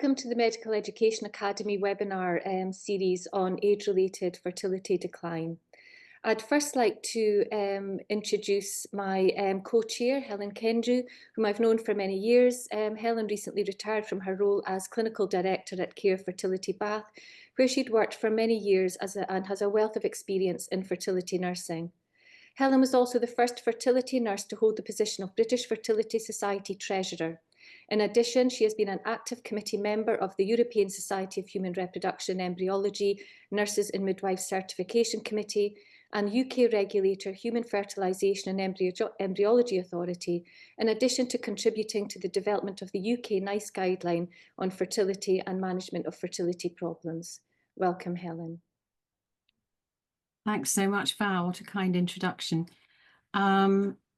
Welcome to the Medical Education Academy webinar series on age-related fertility decline. I'd first like to introduce my co-chair, Helen Kendrew, whom I've known for many years. Helen recently retired from her role as Clinical Director at Care Fertility Bath, where she'd worked for many years and has a wealth of experience in fertility nursing. Helen was also the first fertility nurse to hold the position of British Fertility Society Treasurer. In addition, she has been an active committee member of the European Society of Human Reproduction and Embryology Nurses and Midwives Certification Committee and UK regulator Human Fertilisation and Embryology Authority, in addition to contributing to the development of the UK NICE guideline on fertility and management of fertility problems. Welcome, Helen. Thanks so much, Val. What a kind introduction.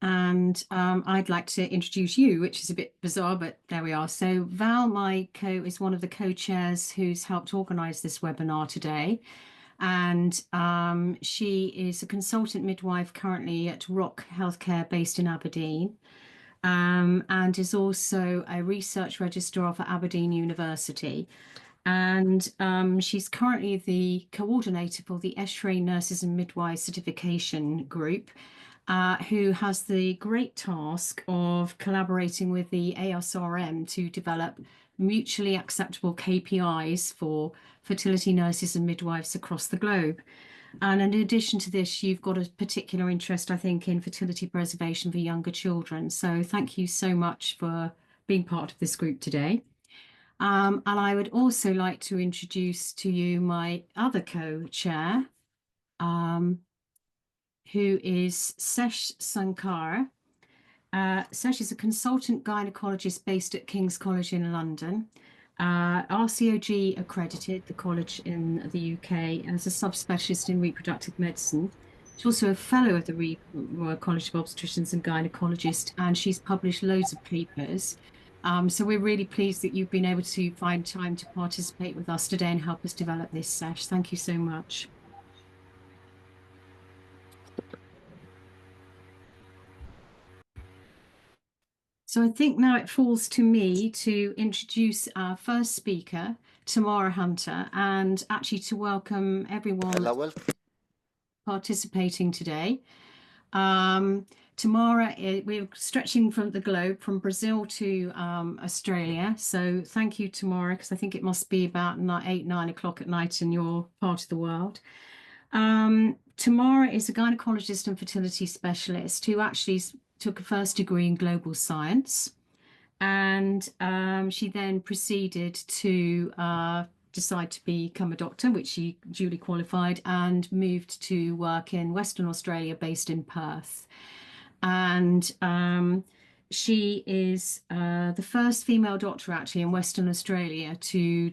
I'd like to introduce you, which is a bit bizarre, but there we are. So Val, is one of the co-chairs who's helped organise this webinar today. And she is a consultant midwife currently at Rock Healthcare based in Aberdeen, and is also a research registrar for Aberdeen University. And she's currently the coordinator for the ESHRE Nurses and Midwives Certification Group, who has the great task of collaborating with the ASRM to develop mutually acceptable KPIs for fertility nurses and midwives across the globe. And in addition to this, you've got a particular interest, I think, in fertility preservation for younger children. So thank you so much for being part of this group today. And I would also like to introduce to you my other co-chair, who is Sesh Sankar. Sesh is a consultant gynecologist based at King's College in London, RCOG accredited, the college in the UK, as a subspecialist in reproductive medicine. She's also a fellow of the Royal College of Obstetricians and Gynecologists, and she's published loads of papers. So we're really pleased that you've been able to find time to participate with us today and help us develop this, Sesh. Thank you so much. So I think now it falls to me to introduce our first speaker, Tamara Hunter, and actually to welcome everyone participating today. Tamara, we're stretching from the globe from Brazil to Australia. So thank you, Tamara, because I think it must be about 8, 9 o'clock at night in your part of the world. Tamara is a gynecologist and fertility specialist who actually took a first degree in global science. And she then proceeded to decide to become a doctor, which she duly qualified, and moved to work in Western Australia, based in Perth. And she is the first female doctor actually in Western Australia to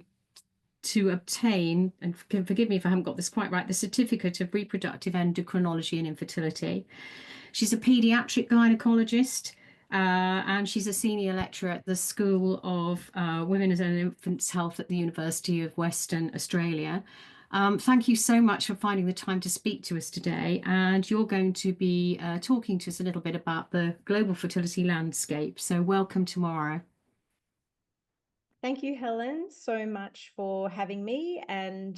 obtain, and forgive me if I haven't got this quite right, the Certificate of Reproductive Endocrinology and Infertility. She's a paediatric gynecologist, and she's a senior lecturer at the School of Women's and Infants Health at the University of Western Australia. Thank you so much for finding the time to speak to us today. And you're going to be talking to us a little bit about the global fertility landscape. So welcome, Tamara. Thank you, Helen, so much for having me. And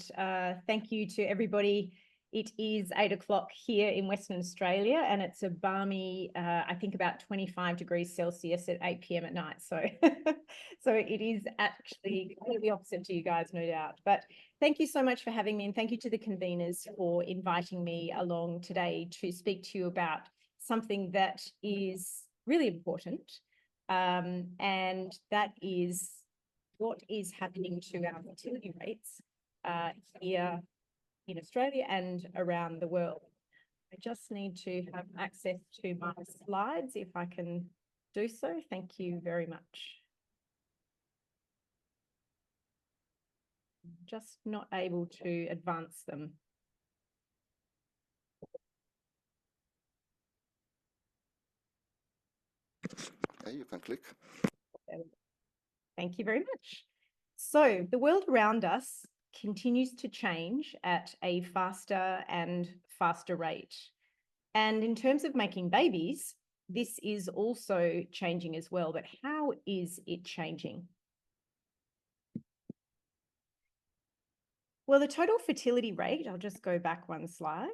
thank you to everybody. It is 8 o'clock here in Western Australia, and it's a balmy, I think about 25 degrees Celsius at 8 p.m. at night. So, so it is actually completely opposite to you guys, no doubt. But thank you so much for having me, and thank you to the conveners for inviting me along today to speak to you about something that is really important, and that is what is happening to our fertility rates here in Australia and around the world. I just need to have access to my slides if I can do so. Thank you very much. Just not able to advance them. Okay, you can click. Thank you very much. So the world around us continues to change at a faster and faster rate. And in terms of making babies, this is also changing as well. But how is it changing? Well, the total fertility rate, I'll just go back one slide.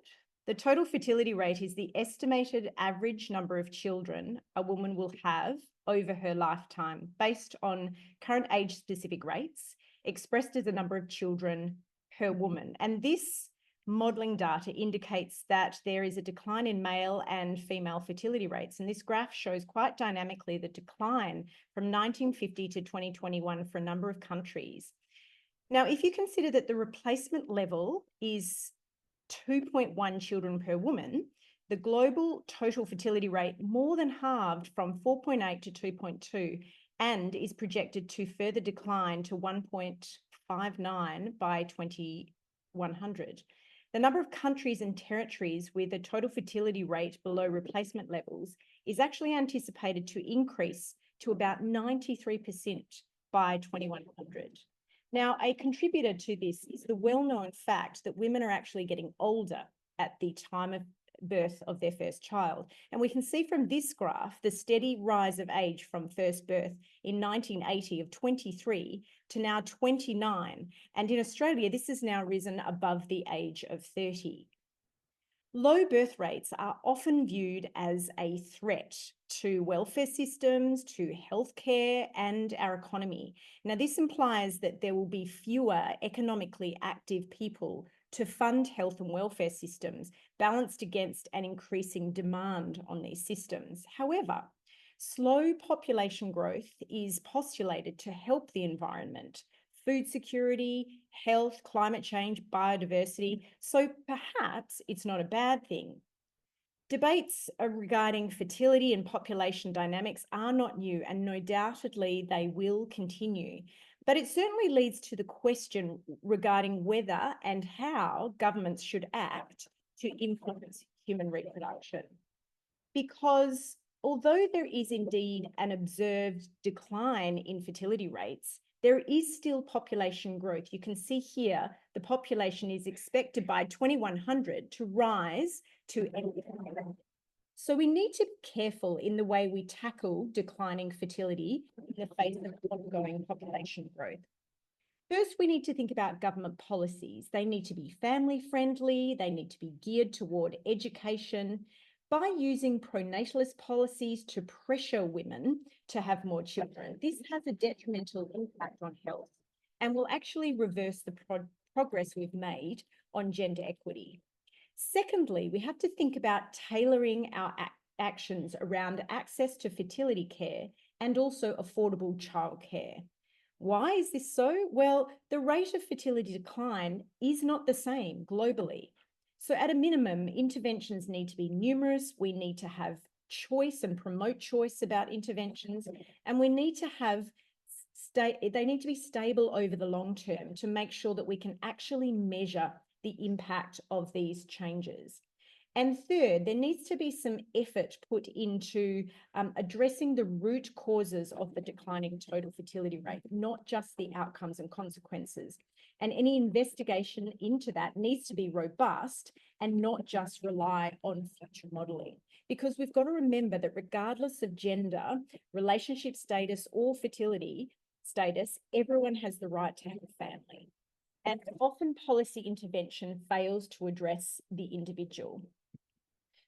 The total fertility rate is the estimated average number of children a woman will have over her lifetime based on current age-specific rates expressed as a number of children per woman. And this modelling data indicates that there is a decline in male and female fertility rates. And this graph shows quite dynamically the decline from 1950 to 2021 for a number of countries. Now, if you consider that the replacement level is 2.1 children per woman, the global total fertility rate more than halved from 4.8 to 2.2 and is projected to further decline to 1.59 by 2100. The number of countries and territories with a total fertility rate below replacement levels is actually anticipated to increase to about 93% by 2100. Now, a contributor to this is the well-known fact that women are actually getting older at the time of birth of their first child. And we can see from this graph the steady rise of age from first birth in 1980 of 23 to now 29. And in Australia, this has now risen above the age of 30. Low birth rates are often viewed as a threat to welfare systems, to healthcare, and our economy. Now, this implies that there will be fewer economically active people to fund health and welfare systems, balanced against an increasing demand on these systems. However, slow population growth is postulated to help the environment, food security, health, climate change, biodiversity. So perhaps it's not a bad thing. Debates regarding fertility and population dynamics are not new, and no doubtedly they will continue. But it certainly leads to the question regarding whether and how governments should act to influence human reproduction. Because although there is indeed an observed decline in fertility rates, there is still population growth. You can see here, the population is expected by 2100 to rise to. So we need to be careful in the way we tackle declining fertility in the face of ongoing population growth. First, we need to think about government policies. They need to be family friendly. They need to be geared toward education. By using pronatalist policies to pressure women to have more children, this has a detrimental impact on health and will actually reverse the progress we've made on gender equity. Secondly, we have to think about tailoring our actions around access to fertility care and also affordable childcare. Why is this so? Well, the rate of fertility decline is not the same globally. So at a minimum, interventions need to be numerous. We need to have choice and promote choice about interventions, and we need to have they need to be stable over the long term to make sure that we can actually measure the impact of these changes. And third, there needs to be some effort put into addressing the root causes of the declining total fertility rate, not just the outcomes and consequences. And any investigation into that needs to be robust and not just rely on future modelling. Because we've got to remember that regardless of gender, relationship status, or fertility status, everyone has the right to have a family. And often policy intervention fails to address the individual.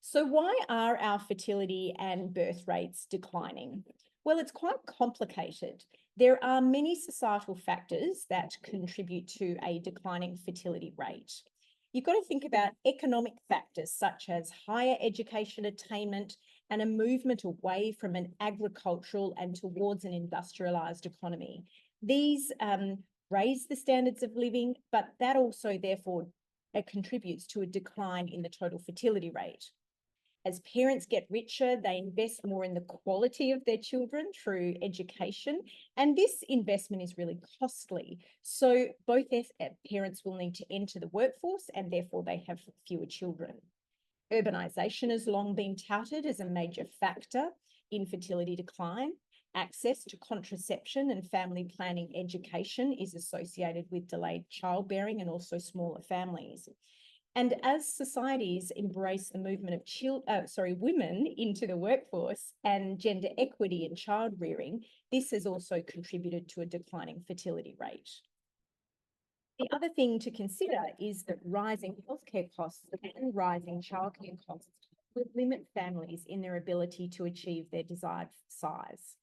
So why are our fertility and birth rates declining? Well, it's quite complicated. There are many societal factors that contribute to a declining fertility rate. You've got to think about economic factors such as higher education attainment and a movement away from an agricultural and towards an industrialised economy. These raise the standards of living, but that also therefore contributes to a decline in the total fertility rate. As parents get richer, they invest more in the quality of their children through education, and this investment is really costly. So both parents will need to enter the workforce and therefore they have fewer children. Urbanisation has long been touted as a major factor in fertility decline. Access to contraception and family planning education is associated with delayed childbearing and also smaller families. And as societies embrace the movement of women into the workforce and gender equity in child rearing, this has also contributed to a declining fertility rate. The other thing to consider is that rising healthcare costs and rising childcare costs will limit families in their ability to achieve their desired size.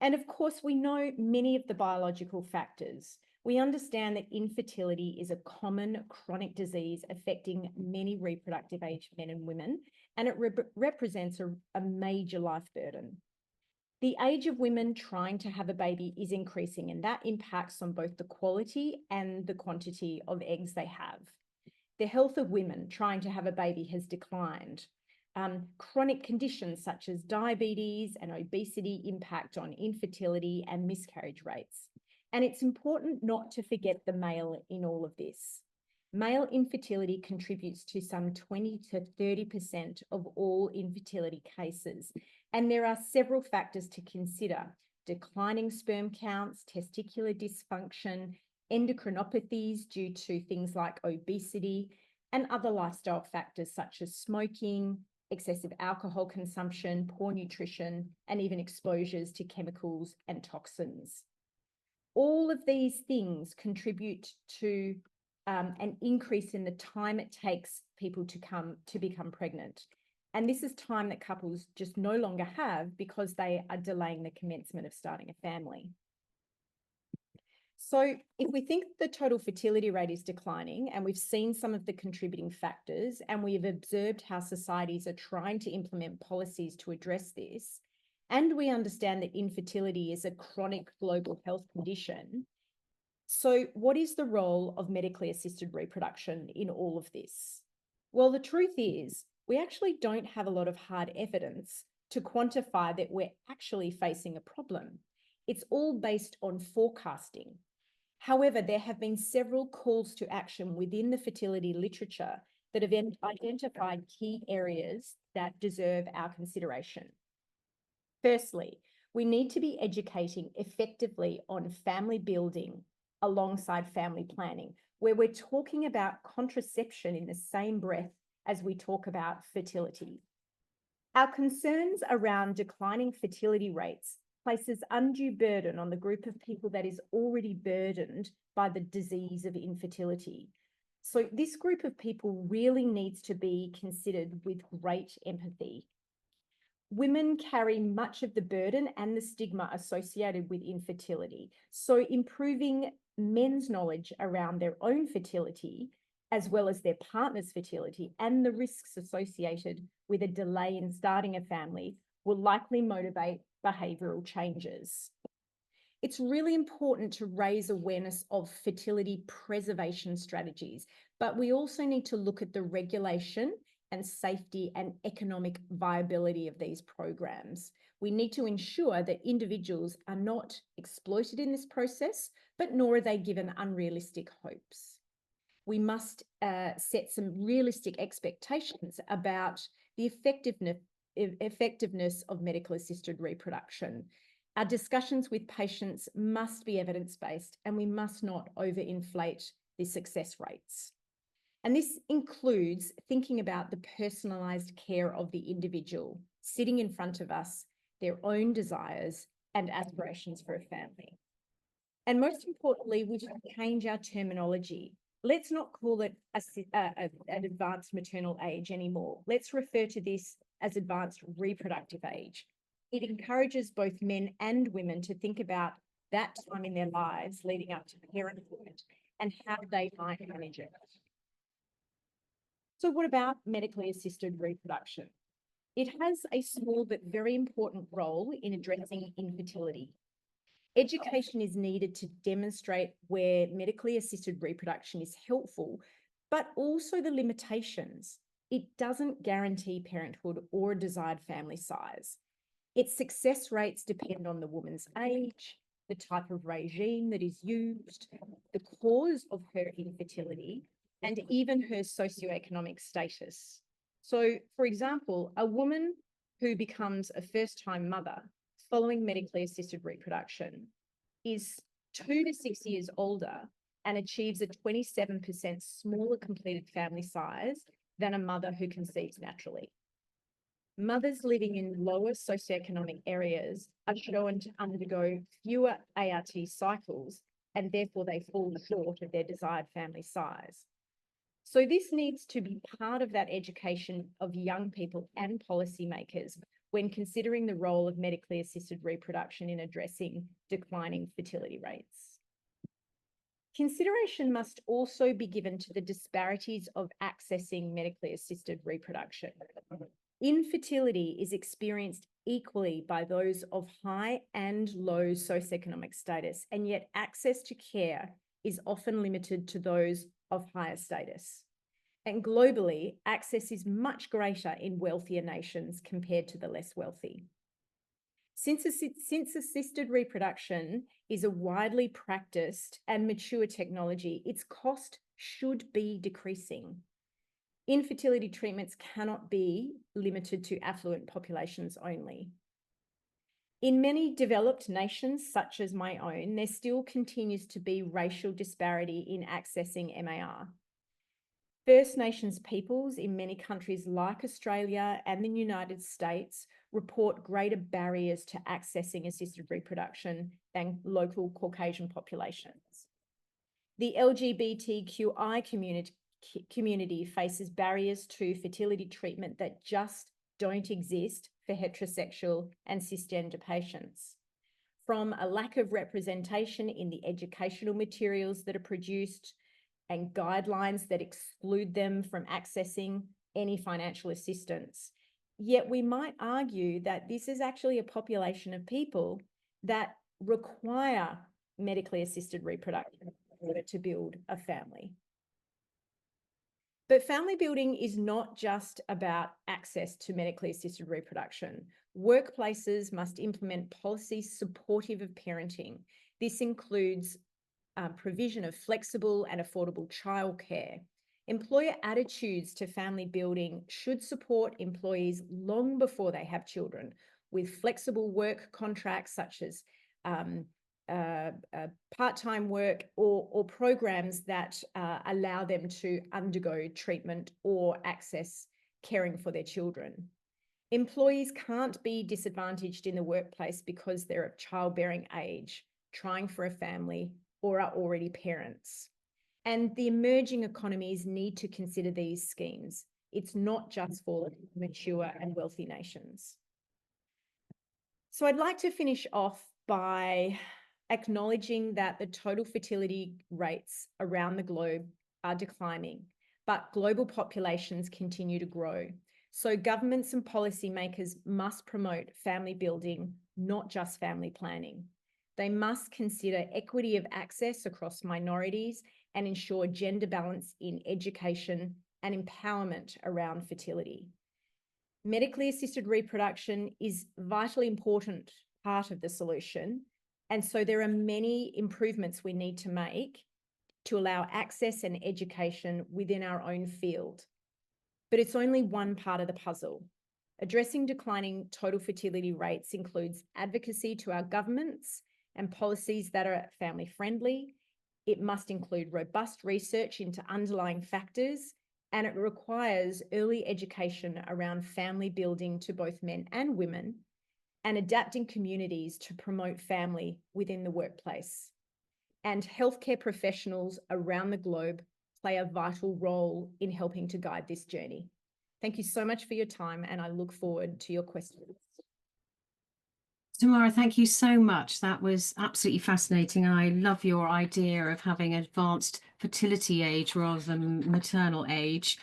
And of course, we know many of the biological factors. We understand that infertility is a common chronic disease affecting many reproductive age men and women, and it represents a major life burden. The age of women trying to have a baby is increasing, and that impacts on both the quality and the quantity of eggs they have. The health of women trying to have a baby has declined. Chronic conditions such as diabetes and obesity impact on infertility and miscarriage rates. And it's important not to forget the male in all of this. Male infertility contributes to some 20 to 30% of all infertility cases. And there are several factors to consider: declining sperm counts, testicular dysfunction, endocrinopathies due to things like obesity, and other lifestyle factors such as smoking, excessive alcohol consumption, poor nutrition, and even exposures to chemicals and toxins. All of these things contribute to an increase in the time it takes people to become pregnant. And this is time that couples just no longer have because they are delaying the commencement of starting a family. So if we think the total fertility rate is declining, and we've seen some of the contributing factors, and we have observed how societies are trying to implement policies to address this, and we understand that infertility is a chronic global health condition, so what is the role of medically assisted reproduction in all of this? Well, the truth is, we actually don't have a lot of hard evidence to quantify that we're actually facing a problem. It's all based on forecasting. However, there have been several calls to action within the fertility literature that have identified key areas that deserve our consideration. Firstly, we need to be educating effectively on family building alongside family planning, where we're talking about contraception in the same breath as we talk about fertility. Our concerns around declining fertility rates places undue burden on the group of people that is already burdened by the disease of infertility. So this group of people really needs to be considered with great empathy. Women carry much of the burden and the stigma associated with infertility. So improving men's knowledge around their own fertility, as well as their partner's fertility and the risks associated with a delay in starting a family, will likely motivate behavioural changes. It's really important to raise awareness of fertility preservation strategies, but we also need to look at the regulation and safety and economic viability of these programs. We need to ensure that individuals are not exploited in this process, but nor are they given unrealistic hopes. We must set some realistic expectations about the effectiveness of medical assisted reproduction. Our discussions with patients must be evidence-based, and we must not overinflate the success rates. And this includes thinking about the personalised care of the individual sitting in front of us, their own desires and aspirations for a family. And most importantly, we should change our terminology. Let's not call it an advanced maternal age anymore. Let's refer to this as advanced reproductive age. It encourages both men and women to think about that time in their lives leading up to parenthood and how they might manage it. So what about medically assisted reproduction? It has a small but very important role in addressing infertility. Education is needed to demonstrate where medically assisted reproduction is helpful, but also the limitations. It doesn't guarantee parenthood or a desired family size. Its success rates depend on the woman's age, the type of regime that is used, the cause of her infertility, and even her socioeconomic status. So, for example, a woman who becomes a first-time mother following medically assisted reproduction is 2 to 6 years older and achieves a 27% smaller completed family size than a mother who conceives naturally. Mothers living in lower socioeconomic areas are shown to undergo fewer ART cycles and therefore they fall short of their desired family size. So this needs to be part of that education of young people and policymakers when considering the role of medically assisted reproduction in addressing declining fertility rates. Consideration must also be given to the disparities of accessing medically assisted reproduction. Infertility is experienced equally by those of high and low socioeconomic status, and yet access to care is often limited to those of higher status. And globally, access is much greater in wealthier nations compared to the less wealthy. Since assisted reproduction is a widely practiced and mature technology, its cost should be decreasing. Infertility treatments cannot be limited to affluent populations only. In many developed nations, such as my own, there still continues to be racial disparity in accessing MAR. First Nations peoples in many countries like Australia and the United States report greater barriers to accessing assisted reproduction than local Caucasian populations. The LGBTQI community faces barriers to fertility treatment that just don't exist for heterosexual and cisgender patients. From a lack of representation in the educational materials that are produced and guidelines that exclude them from accessing any financial assistance. Yet we might argue that this is actually a population of people that require medically assisted reproduction in order to build a family. But family building is not just about access to medically assisted reproduction. Workplaces must implement policies supportive of parenting. This includes provision of flexible and affordable childcare. Employer attitudes to family building should support employees long before they have children, with flexible work contracts such as part-time work or programs that allow them to undergo treatment or access caring for their children. Employees can't be disadvantaged in the workplace because they're of childbearing age, trying for a family, or are already parents. And the emerging economies need to consider these schemes. It's not just for mature and wealthy nations. So I'd like to finish off by acknowledging that the total fertility rates around the globe are declining, but global populations continue to grow. So governments and policymakers must promote family building, not just family planning. They must consider equity of access across minorities and ensure gender balance in education and empowerment around fertility. Medically assisted reproduction is a vitally important part of the solution. And so there are many improvements we need to make to allow access and education within our own field. But it's only one part of the puzzle. Addressing declining total fertility rates includes advocacy to our governments and policies that are family friendly. It must include robust research into underlying factors, and it requires early education around family building to both men and women, and adapting communities to promote family within the workplace. And healthcare professionals around the globe play a vital role in helping to guide this journey. Thank you so much for your time, and I look forward to your questions. Tamara, thank you so much. That was absolutely fascinating. I love your idea of having advanced fertility age rather than maternal age.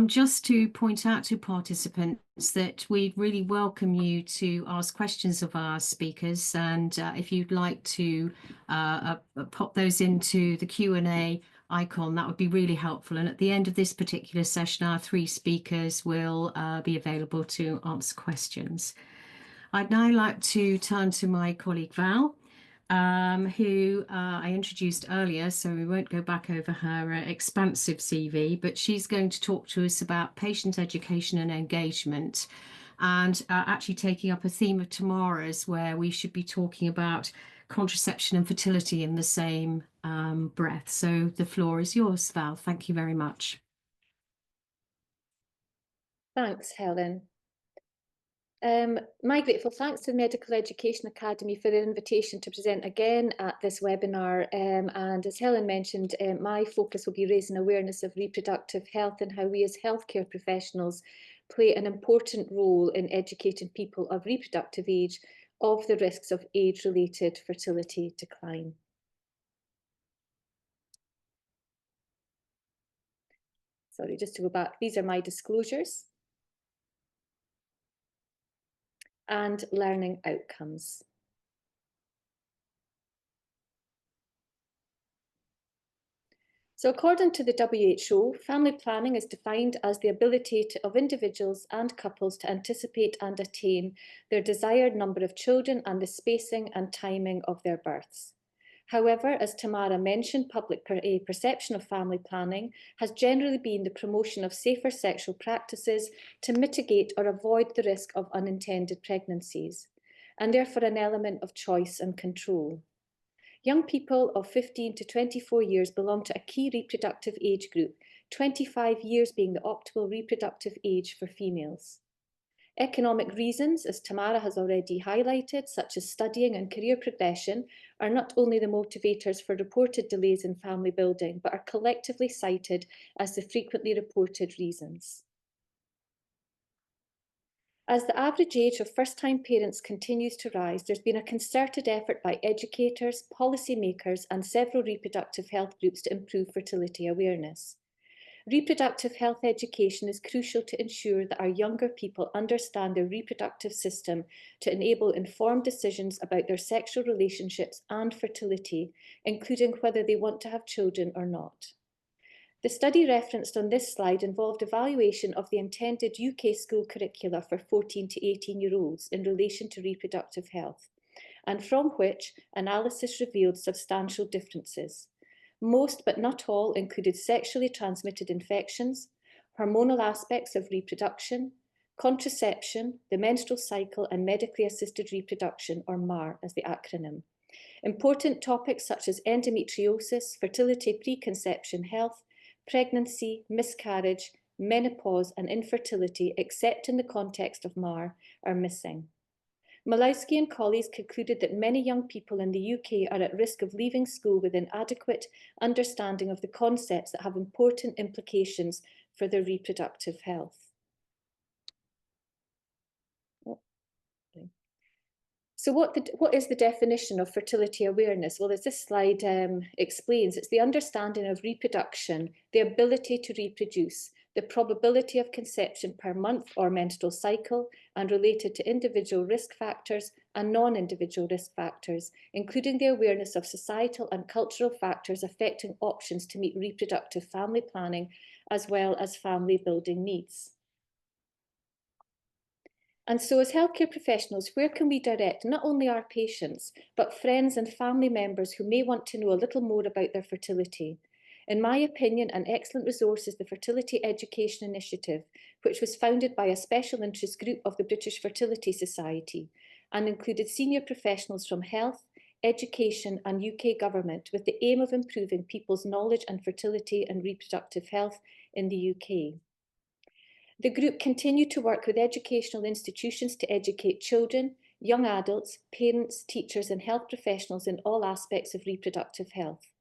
Just to point out to participants that we really welcome you to ask questions of our speakers, and if you'd like to pop those into the Q&A icon, that would be really helpful. And at the end of this particular session, our three speakers will be available to answer questions. I'd now like to turn to my colleague Val, who I introduced earlier, so we won't go back over her expansive CV, but she's going to talk to us about patient education and engagement, and actually taking up a theme of tomorrow's, where we should be talking about contraception and fertility in the same breath. So the floor is yours, Val. Thank you very much. Thanks, Helen. My grateful thanks to the Medical Education Academy for their invitation to present again at this webinar. And as Helen mentioned, my focus will be raising awareness of reproductive health and how we as healthcare professionals play an important role in educating people of reproductive age of the risks of age-related fertility decline. Sorry, just to go back, these are my disclosures and learning outcomes. So according to the WHO, family planning is defined as the ability of individuals and couples to anticipate and attain their desired number of children and the spacing and timing of their births. However, as Tamara mentioned, public perception of family planning has generally been the promotion of safer sexual practices to mitigate or avoid the risk of unintended pregnancies, and therefore an element of choice and control. Young people of 15 to 24 years belong to a key reproductive age group, 25 years being the optimal reproductive age for females. Economic reasons, as Tamara has already highlighted, such as studying and career progression, are not only the motivators for reported delays in family building, but are collectively cited as the frequently reported reasons. As the average age of first-time parents continues to rise, there's been a concerted effort by educators, policymakers, and several reproductive health groups to improve fertility awareness. Reproductive health education is crucial to ensure that our younger people understand their reproductive system to enable informed decisions about their sexual relationships and fertility, including whether they want to have children or not. The study referenced on this slide involved evaluation of the intended UK school curricula for 14 to 18-year-olds in relation to reproductive health, and from which analysis revealed substantial differences. Most, but not all, included sexually transmitted infections, hormonal aspects of reproduction, contraception, the menstrual cycle, and medically assisted reproduction, or MAR as the acronym. Important topics such as endometriosis, fertility, preconception health, pregnancy, miscarriage, menopause, and infertility, except in the context of MAR, are missing. Malowski and colleagues concluded that many young people in the UK are at risk of leaving school with inadequate understanding of the concepts that have important implications for their reproductive health. So what is the definition of fertility awareness? Well, as this slide explains, it's the understanding of reproduction, the ability to reproduce, the probability of conception per month or menstrual cycle, and related to individual risk factors and non-individual risk factors, including the awareness of societal and cultural factors affecting options to meet reproductive family planning, as well as family building needs. And so as healthcare professionals, where can we direct not only our patients, but friends and family members who may want to know a little more about their fertility? In my opinion, an excellent resource is the Fertility Education Initiative, which was founded by a special interest group of the British Fertility Society and included senior professionals from health, education and UK government with the aim of improving people's knowledge and fertility and reproductive health in the UK. The group continued to work with educational institutions to educate children, young adults, parents, teachers and health professionals in all aspects of reproductive health.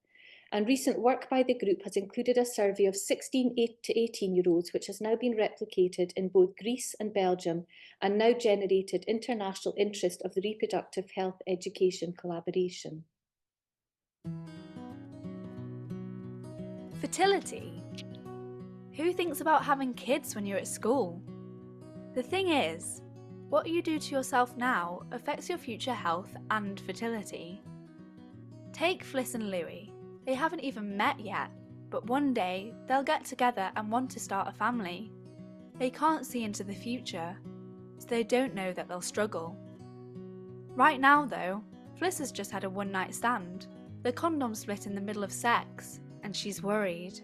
And recent work by the group has included a survey of 16 to 18-year-olds, which has now been replicated in both Greece and Belgium and now generated international interest of the reproductive health education collaboration. Fertility. Who thinks about having kids when you're at school? The thing is, what you do to yourself now affects your future health and fertility. Take Fliss and Louie. They haven't even met yet, but one day they'll get together and want to start a family. They can't see into the future, so they don't know that they'll struggle. Right now though, Fliss has just had a one-night stand. The condom split in the middle of sex, and she's worried.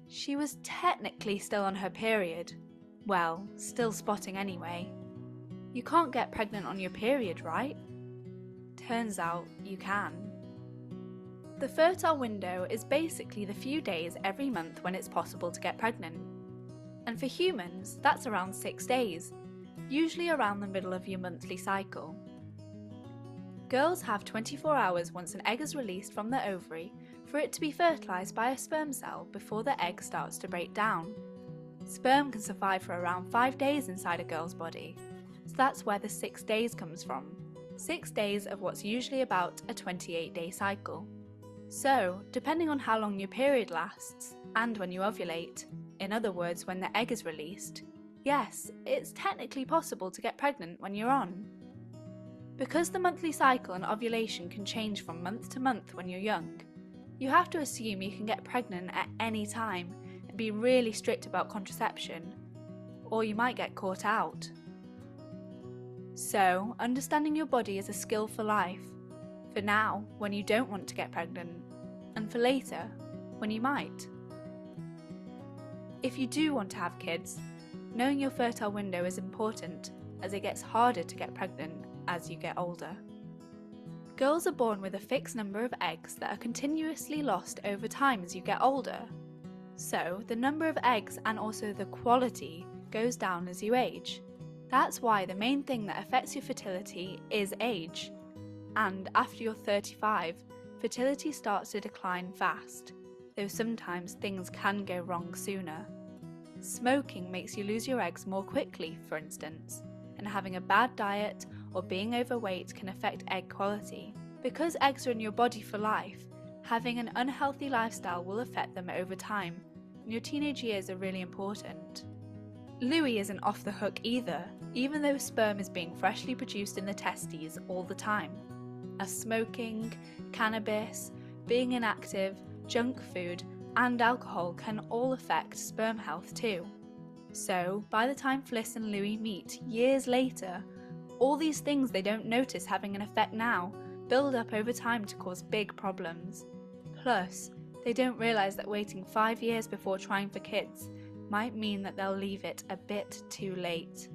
She was technically still on her period. Well, still spotting anyway. You can't get pregnant on your period, right? Turns out you can. The fertile window is basically the few days every month when it's possible to get pregnant. And for humans, that's around 6 days. usually around the middle of your monthly cycle. Girls have 24 hours once an egg is released from the ovary for it to be fertilised by a sperm cell before the egg starts to break down. Sperm can survive for around 5 days inside a girl's body, so that's where the 6 days comes from. 6 days of what's usually about a 28-day cycle. So, depending on how long your period lasts, and when you ovulate, in other words when the egg is released, yes, it's technically possible to get pregnant when you're on. Because the monthly cycle and ovulation can change from month to month when you're young, you have to assume you can get pregnant at any time and be really strict about contraception, or you might get caught out. So, understanding your body is a skill for life. For now, when you don't want to get pregnant, and for later, when you might. If you do want to have kids, knowing your fertile window is important, as it gets harder to get pregnant as you get older. Girls are born with a fixed number of eggs that are continuously lost over time as you get older. So, the number of eggs and also the quality goes down as you age. That's why the main thing that affects your fertility is age. And after you're 35, fertility starts to decline fast, though sometimes things can go wrong sooner. Smoking makes you lose your eggs more quickly, for instance, and having a bad diet or being overweight can affect egg quality. Because eggs are in your body for life, having an unhealthy lifestyle will affect them over time, and your teenage years are really important. Louis isn't off the hook either, even though sperm is being freshly produced in the testes all the time. As smoking, cannabis, being inactive, junk food, and alcohol can all affect sperm health too. So, by the time Fliss and Louis meet years later, all these things they don't notice having an effect now build up over time to cause big problems. Plus, they don't realise that waiting 5 years before trying for kids might mean that they'll leave it a bit too late.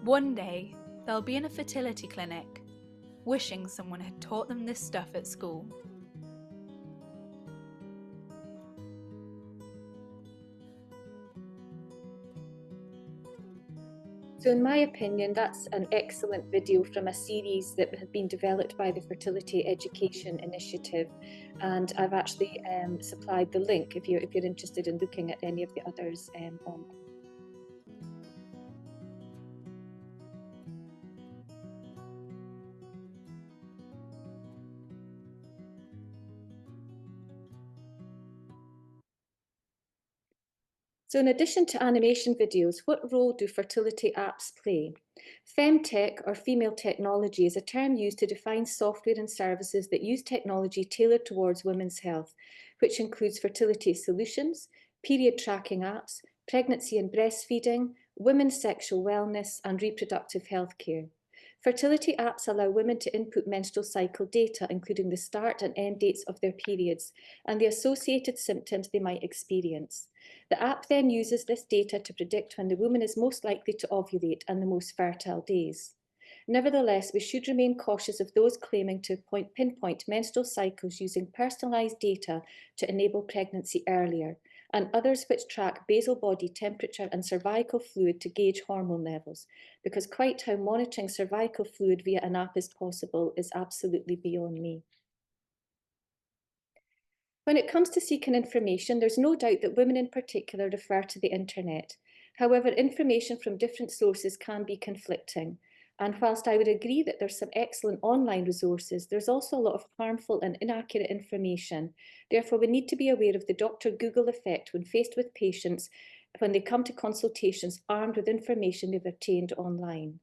One day, they'll be in a fertility clinic, wishing someone had taught them this stuff at school. So in my opinion, that's an excellent video from a series that had been developed by the Fertility Education Initiative. And I've actually supplied the link if you're interested in looking at any of the others on. So in addition to animation videos, what role do fertility apps play? Femtech, or female technology, is a term used to define software and services that use technology tailored towards women's health, which includes fertility solutions, period tracking apps, pregnancy and breastfeeding, women's sexual wellness, and reproductive health care. Fertility apps allow women to input menstrual cycle data, including the start and end dates of their periods and the associated symptoms they might experience. The app then uses this data to predict when the woman is most likely to ovulate and the most fertile days. Nevertheless, we should remain cautious of those claiming to pinpoint menstrual cycles using personalised data to enable pregnancy earlier, and others which track basal body temperature and cervical fluid to gauge hormone levels, because quite how monitoring cervical fluid via an app is possible is absolutely beyond me. When it comes to seeking information, there's no doubt that women in particular refer to the internet. However, information from different sources can be conflicting. And whilst I would agree that there's some excellent online resources, there's also a lot of harmful and inaccurate information. Therefore, we need to be aware of the Dr. Google effect when faced with patients when they come to consultations armed with information they've obtained online.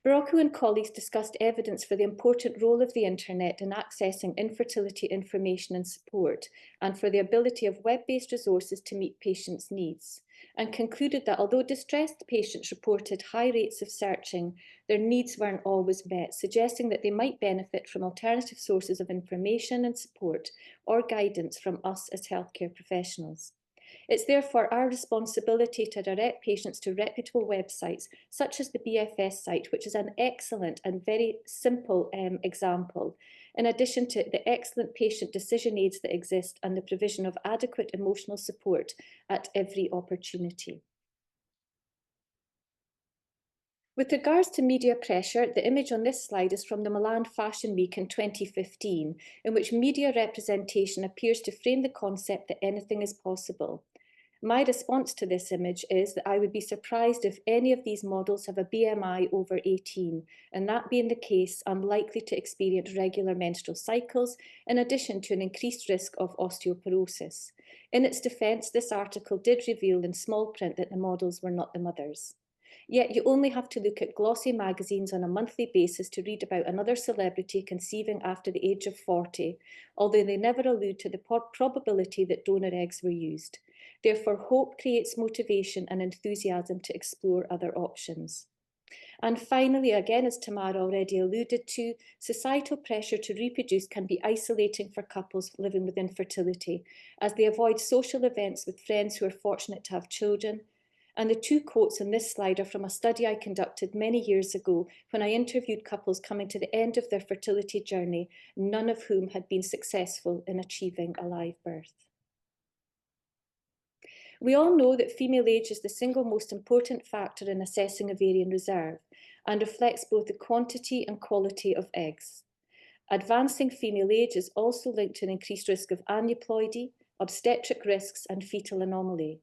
Barocco and colleagues discussed evidence for the important role of the internet in accessing infertility information and support, and for the ability of web-based resources to meet patients' needs, and concluded that although distressed patients reported high rates of searching, their needs weren't always met, suggesting that they might benefit from alternative sources of information and support or guidance from us as healthcare professionals. It's therefore our responsibility to direct patients to reputable websites, such as the BFS site, which is an excellent and very simple example, in addition to the excellent patient decision aids that exist and the provision of adequate emotional support at every opportunity. With regards to media pressure, the image on this slide is from the Milan Fashion Week in 2015, in which media representation appears to frame the concept that anything is possible. My response to this image is that I would be surprised if any of these models have a BMI over 18, and that being the case, I'm likely to experience regular menstrual cycles, in addition to an increased risk of osteoporosis. In its defence, this article did reveal in small print that the models were not the mothers. Yet you only have to look at glossy magazines on a monthly basis to read about another celebrity conceiving after the age of 40, although they never allude to the probability that donor eggs were used. Therefore, hope creates motivation and enthusiasm to explore other options. And finally, again, as Tamara already alluded to, societal pressure to reproduce can be isolating for couples living with infertility, as they avoid social events with friends who are fortunate to have children. And the two quotes on this slide are from a study I conducted many years ago when I interviewed couples coming to the end of their fertility journey, none of whom had been successful in achieving a live birth. We all know that female age is the single most important factor in assessing ovarian reserve and reflects both the quantity and quality of eggs. Advancing female age is also linked to an increased risk of aneuploidy, obstetric risks, and fetal anomaly.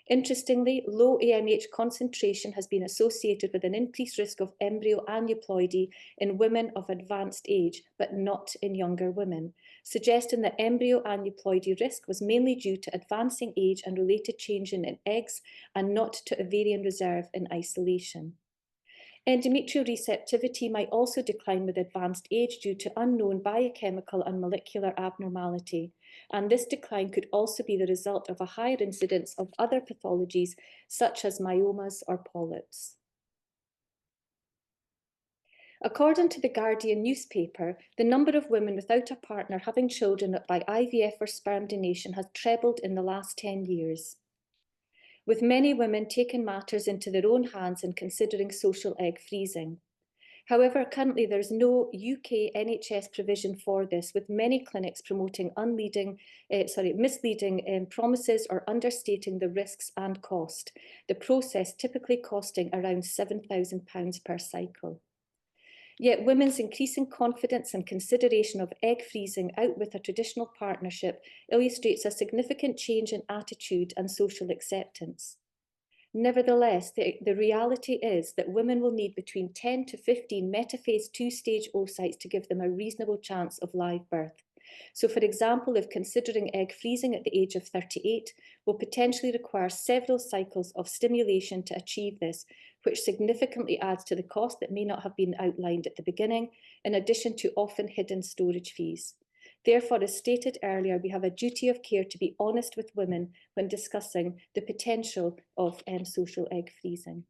Interestingly, low AMH concentration has been associated with an increased risk of embryo aneuploidy in women of advanced age, but not in younger women, suggesting that embryo aneuploidy risk was mainly due to advancing age and related change in eggs and not to ovarian reserve in isolation. Endometrial receptivity might also decline with advanced age due to unknown biochemical and molecular abnormality, and this decline could also be the result of a higher incidence of other pathologies such as myomas or polyps. According to the Guardian newspaper, the number of women without a partner having children by IVF or sperm donation has trebled in the last 10 years, with many women taking matters into their own hands and considering social egg freezing. However, currently there is no UK NHS provision for this, with many clinics promoting misleading promises or understating the risks and cost, the process typically costing around £7,000 per cycle. Yet women's increasing confidence and consideration of egg freezing out with a traditional partnership illustrates a significant change in attitude and social acceptance. Nevertheless, the reality is that women will need between 10 to 15 metaphase 2-stage oocytes to give them a reasonable chance of live birth. So, for example, if considering egg freezing at the age of 38, will potentially require several cycles of stimulation to achieve this, which significantly adds to the cost that may not have been outlined at the beginning, in addition to often hidden storage fees. Therefore, as stated earlier, we have a duty of care to be honest with women when discussing the potential of social egg freezing.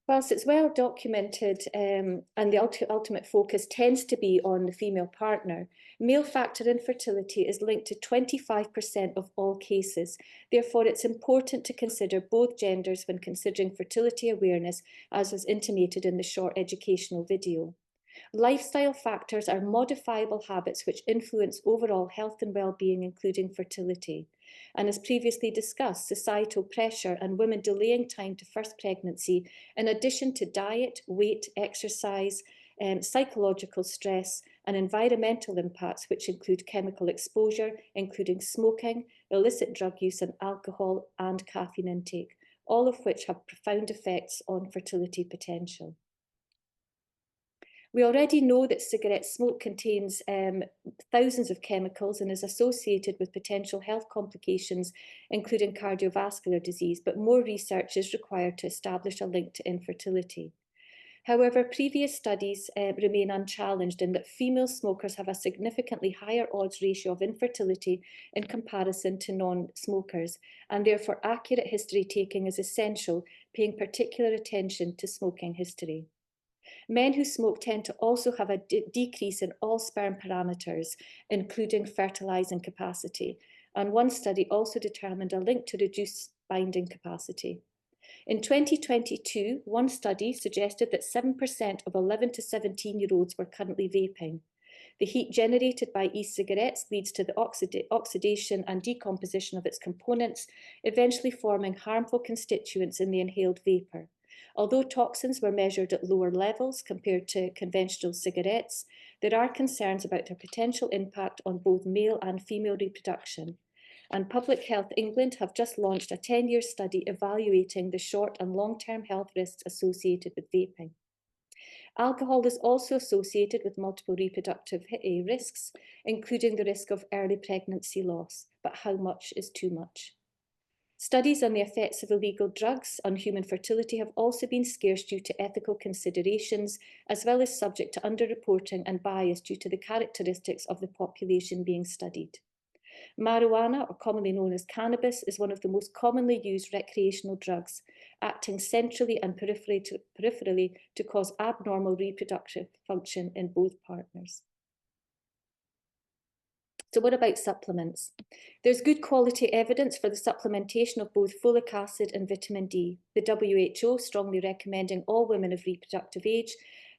Whilst it's well documented and the ultimate focus tends to be on the female partner, male factor infertility is linked to 25% of all cases. Therefore, it's important to consider both genders when considering fertility awareness, as was intimated in the short educational video. Lifestyle factors are modifiable habits which influence overall health and well-being, including fertility. And as previously discussed, societal pressure and women delaying time to first pregnancy, in addition to diet, weight, exercise, psychological stress, and environmental impacts, which include chemical exposure, including smoking, illicit drug use, and alcohol and caffeine intake, all of which have profound effects on fertility potential. We already know that cigarette smoke contains thousands of chemicals and is associated with potential health complications, including cardiovascular disease, but more research is required to establish a link to infertility. However, previous studies remain unchallenged in that female smokers have a significantly higher odds ratio of infertility in comparison to non-smokers, and therefore accurate history taking is essential, paying particular attention to smoking history. Men who smoke tend to also have a decrease in all sperm parameters, including fertilizing capacity. And one study also determined a link to reduced binding capacity. In 2022, one study suggested that 7% of 11 to 17-year-olds were currently vaping. The heat generated by e-cigarettes leads to the oxidation and decomposition of its components, eventually forming harmful constituents in the inhaled vapor. Although toxins were measured at lower levels compared to conventional cigarettes, there are concerns about their potential impact on both male and female reproduction. And Public Health England have just launched a 10-year study evaluating the short and long-term health risks associated with vaping. Alcohol is also associated with multiple reproductive risks, including the risk of early pregnancy loss, but how much is too much? Studies on the effects of illegal drugs on human fertility have also been scarce due to ethical considerations, as well as subject to underreporting and bias due to the characteristics of the population being studied. Marijuana, or commonly known as cannabis, is one of the most commonly used recreational drugs, acting centrally and peripherally to cause abnormal reproductive function in both partners. So what about supplements? There's good quality evidence for the supplementation of both folic acid and vitamin D. The WHO strongly recommending all women of reproductive age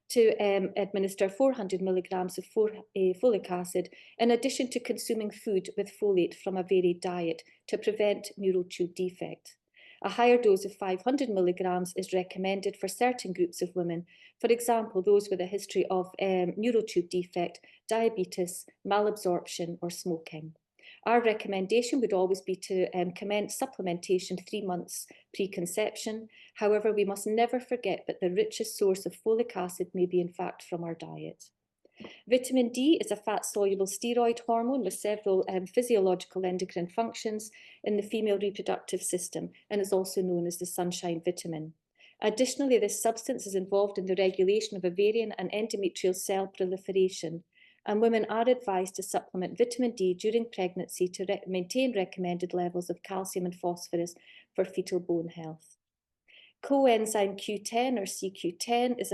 to administer 400 milligrams of folic acid in addition to consuming food with folate from a varied diet to prevent neural tube defect. A higher dose of 500 milligrams is recommended for certain groups of women, for example, those with a history of neural tube defect, diabetes, malabsorption, or smoking. Our recommendation would always be to commence supplementation 3 months pre-conception. However, we must never forget that the richest source of folic acid may be in fact from our diet. Vitamin D is a fat-soluble steroid hormone with several physiological endocrine functions in the female reproductive system and is also known as the sunshine vitamin. Additionally, this substance is involved in the regulation of ovarian and endometrial cell proliferation, and women are advised to supplement vitamin D during pregnancy to maintain recommended levels of calcium and phosphorus for fetal bone health. Coenzyme Q10 or CQ10 is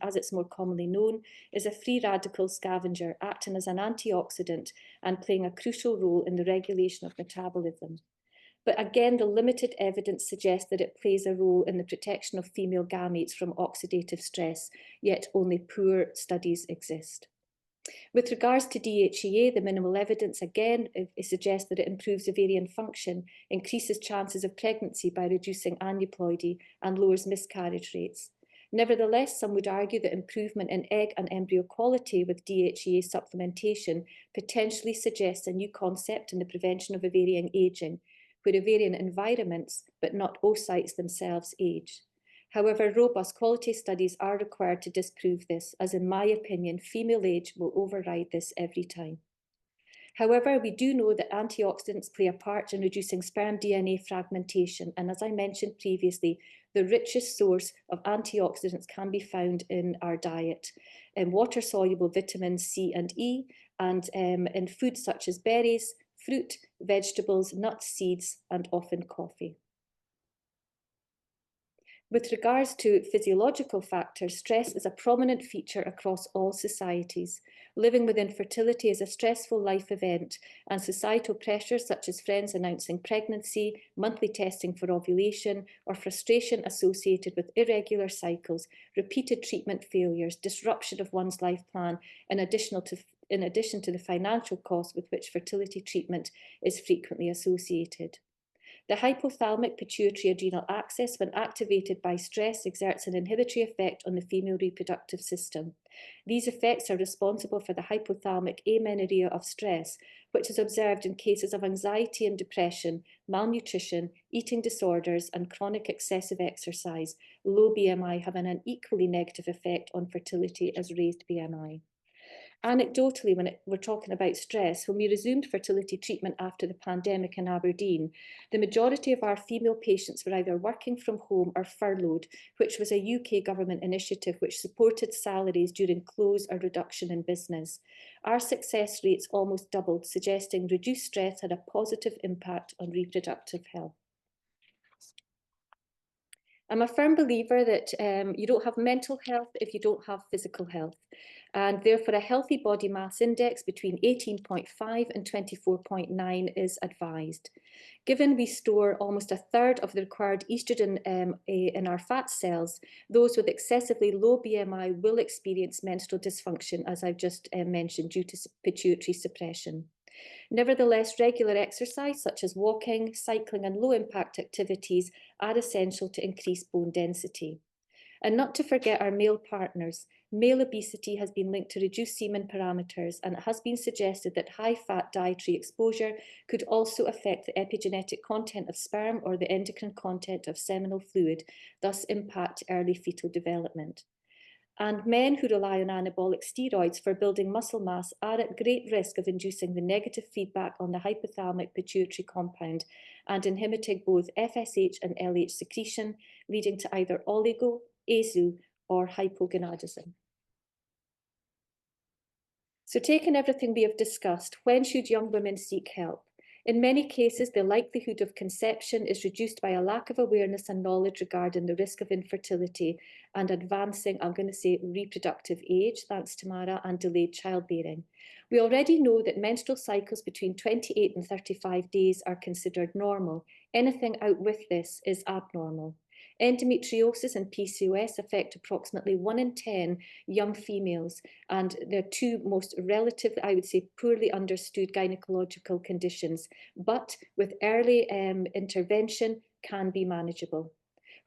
as it's more commonly known, is a free radical scavenger acting as an antioxidant and playing a crucial role in the regulation of metabolism. But again, the limited evidence suggests that it plays a role in the protection of female gametes from oxidative stress, yet only poor studies exist. With regards to DHEA, the minimal evidence again suggests that it improves ovarian function, increases chances of pregnancy by reducing aneuploidy, and lowers miscarriage rates. Nevertheless, some would argue that improvement in egg and embryo quality with DHEA supplementation potentially suggests a new concept in the prevention of ovarian aging, where ovarian environments, but not oocytes themselves, age. However, robust quality studies are required to disprove this, as in my opinion, female age will override this every time. However, we do know that antioxidants play a part in reducing sperm DNA fragmentation, and as I mentioned previously, the richest source of antioxidants can be found in our diet, in water-soluble vitamins C and E, and in foods such as berries, fruit, vegetables, nuts, seeds, and often coffee. With regards to physiological factors, stress is a prominent feature across all societies. Living with infertility is a stressful life event, and societal pressures such as friends announcing pregnancy, monthly testing for ovulation, or frustration associated with irregular cycles, repeated treatment failures, disruption of one's life plan, in addition to the financial cost with which fertility treatment is frequently associated. The hypothalamic pituitary adrenal axis, when activated by stress, exerts an inhibitory effect on the female reproductive system. These effects are responsible for the hypothalamic amenorrhea of stress, which is observed in cases of anxiety and depression, malnutrition, eating disorders, and chronic excessive exercise. Low BMI having an equally negative effect on fertility as raised BMI. Anecdotally, when we're talking about stress, when we resumed fertility treatment after the pandemic in Aberdeen, the majority of our female patients were either working from home or furloughed, which was a UK government initiative which supported salaries during close or reduction in business. Our success rates almost doubled, suggesting reduced stress had a positive impact on reproductive health. I'm a firm believer that you don't have mental health if you don't have physical health. And therefore, a healthy body mass index between 18.5 and 24.9 is advised. Given we store almost a third of the required estrogen in our fat cells, those with excessively low BMI will experience menstrual dysfunction, as I've just mentioned, due to pituitary suppression. Nevertheless, regular exercise such as walking, cycling and low-impact activities are essential to increase bone density. And not to forget our male partners. Male obesity has been linked to reduced semen parameters, and it has been suggested that high-fat dietary exposure could also affect the epigenetic content of sperm or the endocrine content of seminal fluid, thus impact early fetal development. And men who rely on anabolic steroids for building muscle mass are at great risk of inducing the negative feedback on the hypothalamic pituitary compound and inhibiting both FSH and LH secretion, leading to either oligo, azo, or hypogonadism. So taking everything we have discussed, when should young women seek help? In many cases, the likelihood of conception is reduced by a lack of awareness and knowledge regarding the risk of infertility and advancing, I'm going to say, reproductive age, thanks to Mara, and delayed childbearing. We already know that menstrual cycles between 28 and 35 days are considered normal. Anything out with this is abnormal. Endometriosis and PCOS affect approximately 1 in 10 young females, and they're two most relatively, I would say, poorly understood gynecological conditions, but with early intervention can be manageable.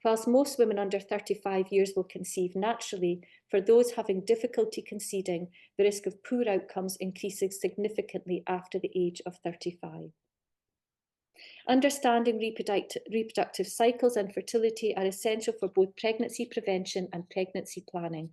Whilst most women under 35 years will conceive naturally, for those having difficulty conceiving, the risk of poor outcomes increases significantly after the age of 35. Understanding reproductive cycles and fertility are essential for both pregnancy prevention and pregnancy planning.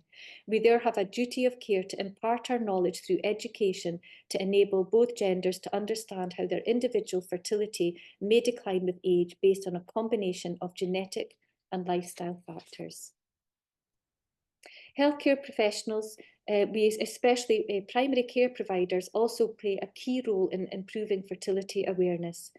We there have a duty of care to impart our knowledge through education to enable both genders to understand how their individual fertility may decline with age based on a combination of genetic and lifestyle factors. Healthcare professionals, especially primary care providers, also play a key role in improving fertility awareness.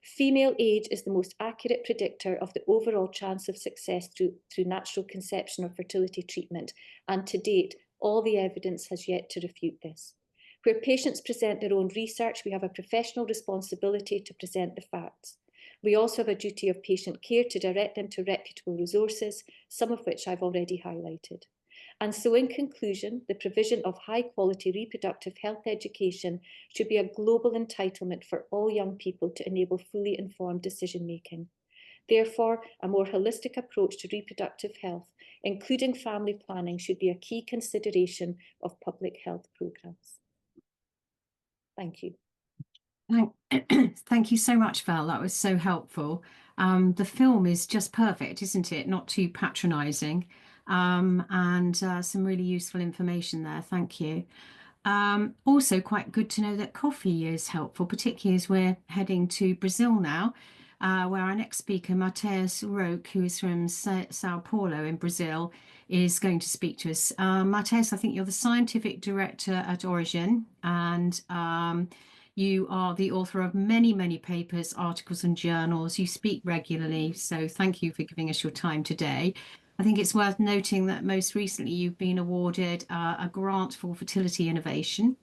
Female age is the most accurate predictor of the overall chance of success through natural conception or fertility treatment, and to date, all the evidence has yet to refute this. Where patients present their own research, we have a professional responsibility to present the facts. We also have a duty of patient care to direct them to reputable resources, some of which I've already highlighted. And so in conclusion, the provision of high quality reproductive health education should be a global entitlement for all young people to enable fully informed decision making. Therefore, a more holistic approach to reproductive health, including family planning, should be a key consideration of public health programmes. Thank you. Thank you so much, Val. That was so helpful. The film is just perfect, isn't it? Not too patronising. And some really useful information there. Thank you. Also quite good to know that coffee is helpful, particularly as we're heading to Brazil now, where our next speaker, Mateus Roque, who is from Sao Paulo in Brazil, is going to speak to us. Mateus, I think you're the scientific director at Origin, and you are the author of many, many papers, articles and journals. You speak regularly, so thank you for giving us your time today. I think it's worth noting that most recently you've been awarded a grant for fertility innovation,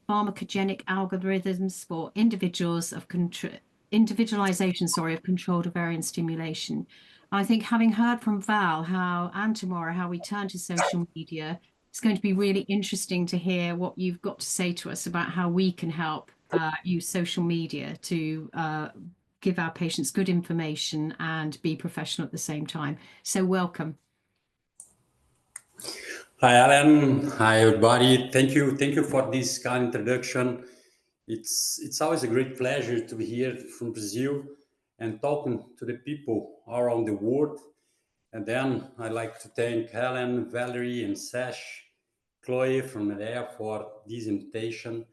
pharmacogenic algorithms for individualization of controlled ovarian stimulation. I think having heard from Val and Tamara how we turn to social media, it's going to be really interesting to hear what you've got to say to us about how we can help use social media to give our patients good information and be professional at the same time. So welcome. Hi, Alan. Hi, everybody. Thank you for this kind introduction. It's always a great pleasure to be here from Brazil and talking to the people around the world. And then I'd like to thank Helen, Valerie, and Sash, Chloe from Medea for this invitation,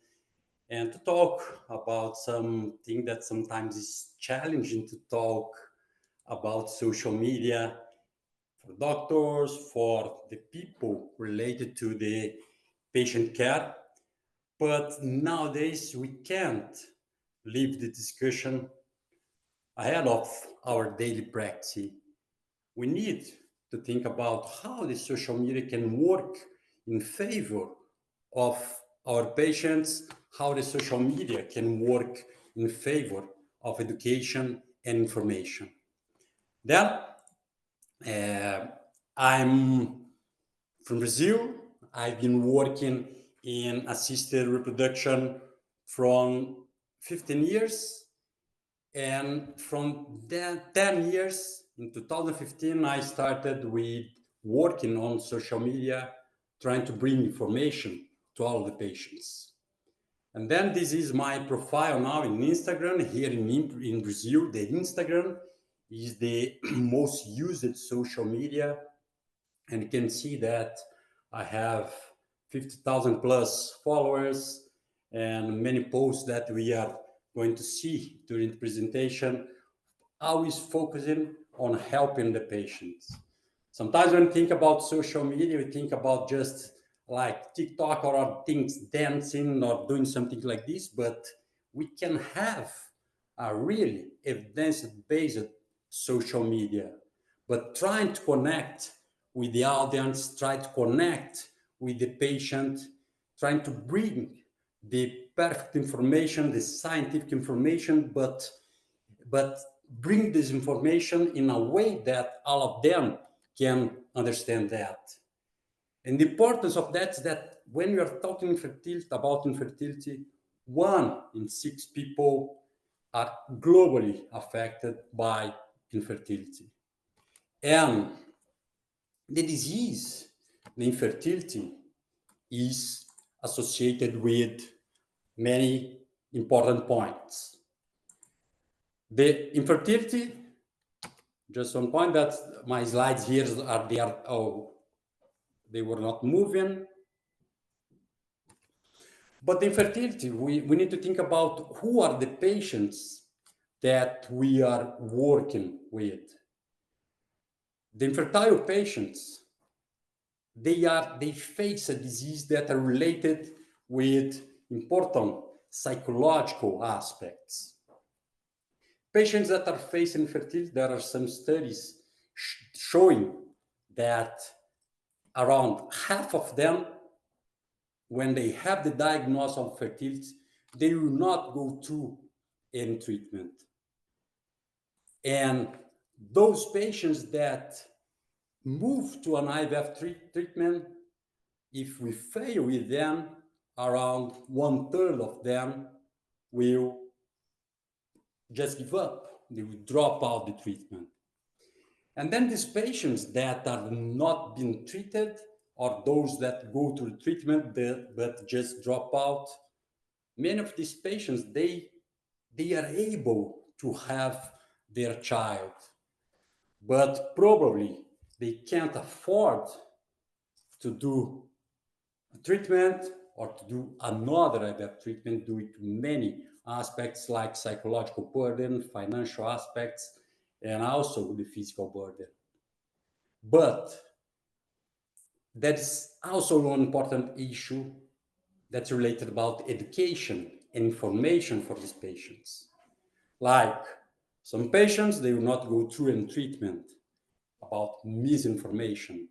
and to talk about something that sometimes is challenging to talk about: social media for doctors, for the people related to the patient care. But nowadays we can't leave the discussion ahead of our daily practice. We need to think about how the social media can work in favor of our patients, how the social media can work in favor of education and information. Then, I'm from Brazil. I've been working in assisted reproduction from 15 years. And from that 10 years, in 2015, I started with working on social media, trying to bring information to all the patients. And then this is my profile now in Instagram. Here in Brazil, the Instagram is the most used social media. And you can see that I have 50,000 plus followers and many posts that we are going to see during the presentation, always focusing on helping the patients. Sometimes when we think about social media, we think about just like TikTok or things dancing or doing something like this, but we can have a really evidence-based social media, but trying to connect with the audience, try to connect with the patient, trying to bring the perfect information, the scientific information, but bring this information in a way that all of them can understand that. And the importance of that is that when we are talking about infertility, 1 in 6 people are globally affected by infertility. And the disease, the infertility, is associated with many important points. The infertility, just one point that my slides here are there. Oh, they were not moving. But the infertility, we need to think about who are the patients that we are working with. The infertile patients, they face a disease that are related with important psychological aspects. Patients that are facing infertility, there are some studies showing that around half of them, when they have the diagnosis of fertility, they will not go through any treatment. And those patients that move to an IVF treatment, if we fail with them, around 1/3 of them will just give up. They will drop out the treatment. And then these patients that are not being treated, or those that go to the treatment but just drop out, many of these patients, they are able to have their child, but probably they can't afford to do a treatment or to do another IVF treatment due to many aspects like psychological burden, financial aspects, and also the physical burden. But that's also one important issue that's related about education and information for these patients. Like some patients, they will not go through any treatment about misinformation.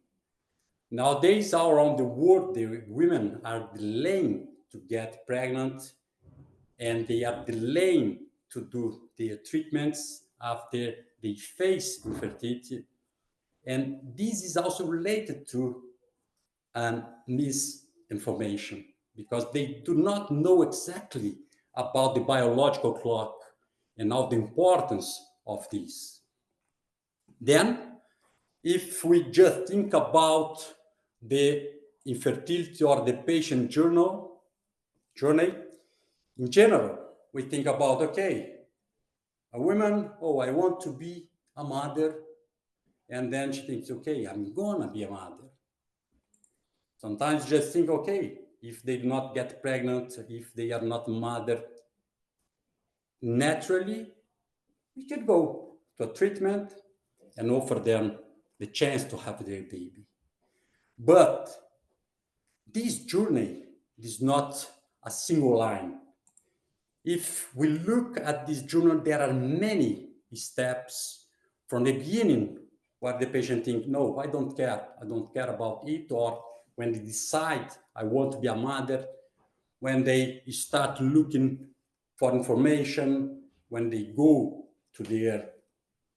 Nowadays, all around the world, the women are delaying to get pregnant, and they are delaying to do their treatments after they face infertility. And this is also related to misinformation, because they do not know exactly about the biological clock and all the importance of this. Then, if we just think about the infertility or the patient journey, in general, we think about, okay, a woman, oh, I want to be a mother. And then she thinks, okay, I'm gonna be a mother. Sometimes just think, okay, if they do not get pregnant, if they are not mother, naturally, we can go to a treatment and offer them the chance to have their baby. But this journey is not a single line. If we look at this journey, there are many steps from the beginning where the patient thinks, no, I don't care about it, or when they decide I want to be a mother, when they start looking for information, when they go to their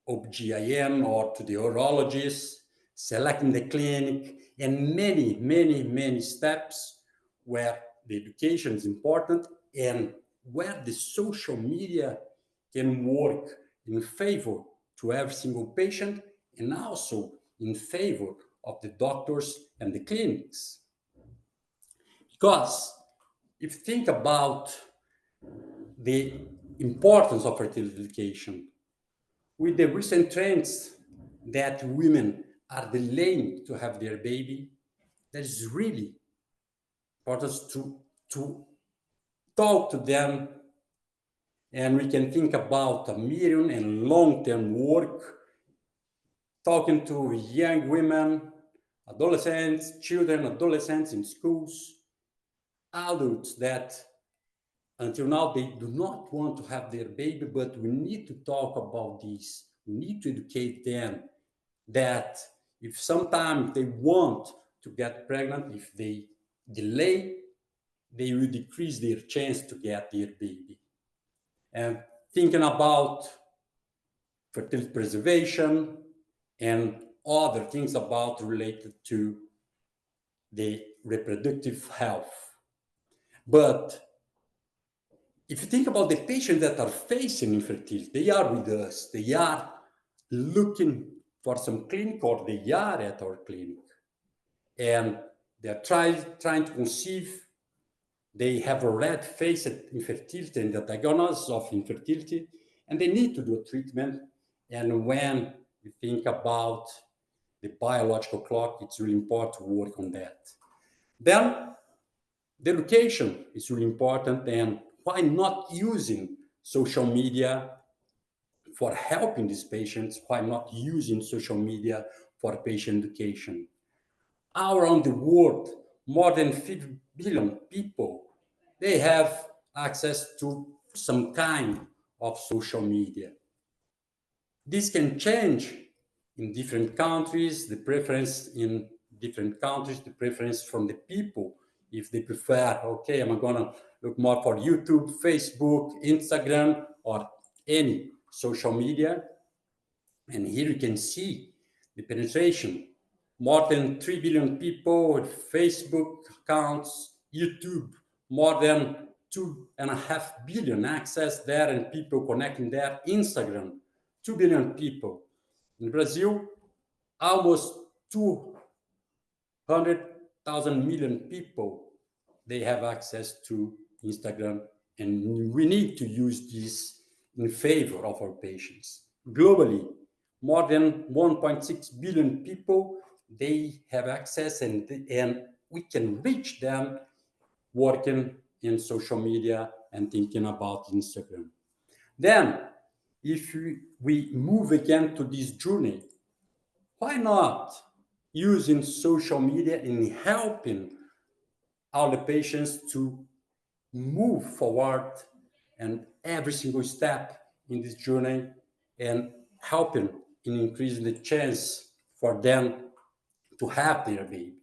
OBGYN or to the urologist, selecting the clinic, and many steps where the education is important and where the social media can work in favor to every single patient and also in favor of the doctors and the clinics. Because if you think about the importance of fertility education, with the recent trends that women are delaying to have their baby, that is really important to talk to them, and we can think about a medium and long-term work, talking to young women, adolescents, children, adolescents in schools, adults that until now they do not want to have their baby, but we need to talk about this. We need to educate them that if sometime they want to get pregnant, if they delay, they will decrease their chance to get their baby. And thinking about fertility preservation and other things about related to the reproductive health. But if you think about the patients that are facing infertility, they are with us, they are looking for some clinic, or they are at our clinic, and they're trying to conceive. They have already faced infertility and the diagnosis of infertility, and they need to do a treatment. And when we think about the biological clock, it's really important to work on that. Then the education is really important, and why not using social media for helping these patients? Why not using social media for patient education? Around the world, more than 50 billion people, they have access to some kind of social media. This can change in different countries, the preference in different countries, the preference from the people. If they prefer, okay, I'm gonna look more for YouTube, Facebook, Instagram, or any social media. And here you can see the penetration. More than 3 billion people with Facebook accounts, YouTube, more than 2.5 billion access there and people connecting there, Instagram, 2 billion people. In Brazil, almost 200,000 million people, they have access to Instagram, and we need to use this in favor of our patients. Globally, more than 1.6 billion people, they have access, and we can reach them working in social media and thinking about Instagram. Then, if we move again to this journey, why not using social media in helping all the patients to move forward and every single step in this journey, and helping in increasing the chance for them to have their baby.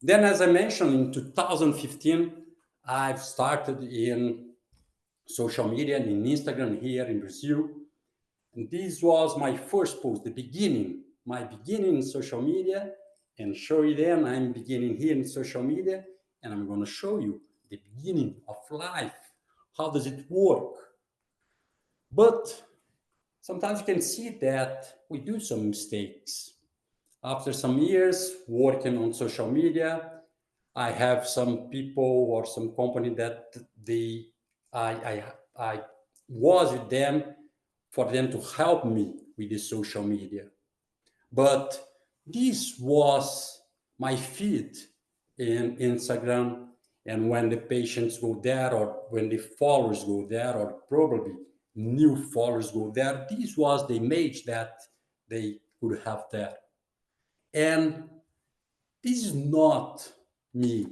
Then, as I mentioned, in 2015, I've started in social media and in Instagram here in Brazil. And this was my first post, the beginning, my beginning in social media, and show you then I'm beginning here in social media, and I'm going to show you the beginning of life. How does it work? But sometimes you can see that we do some mistakes. After some years working on social media, I have some people or some company that I was with them for them to help me with the social media. But this was my feed in Instagram, and when the patients go there, or when the followers go there, or probably new followers go there, this was the image that they could have there. And this is not me.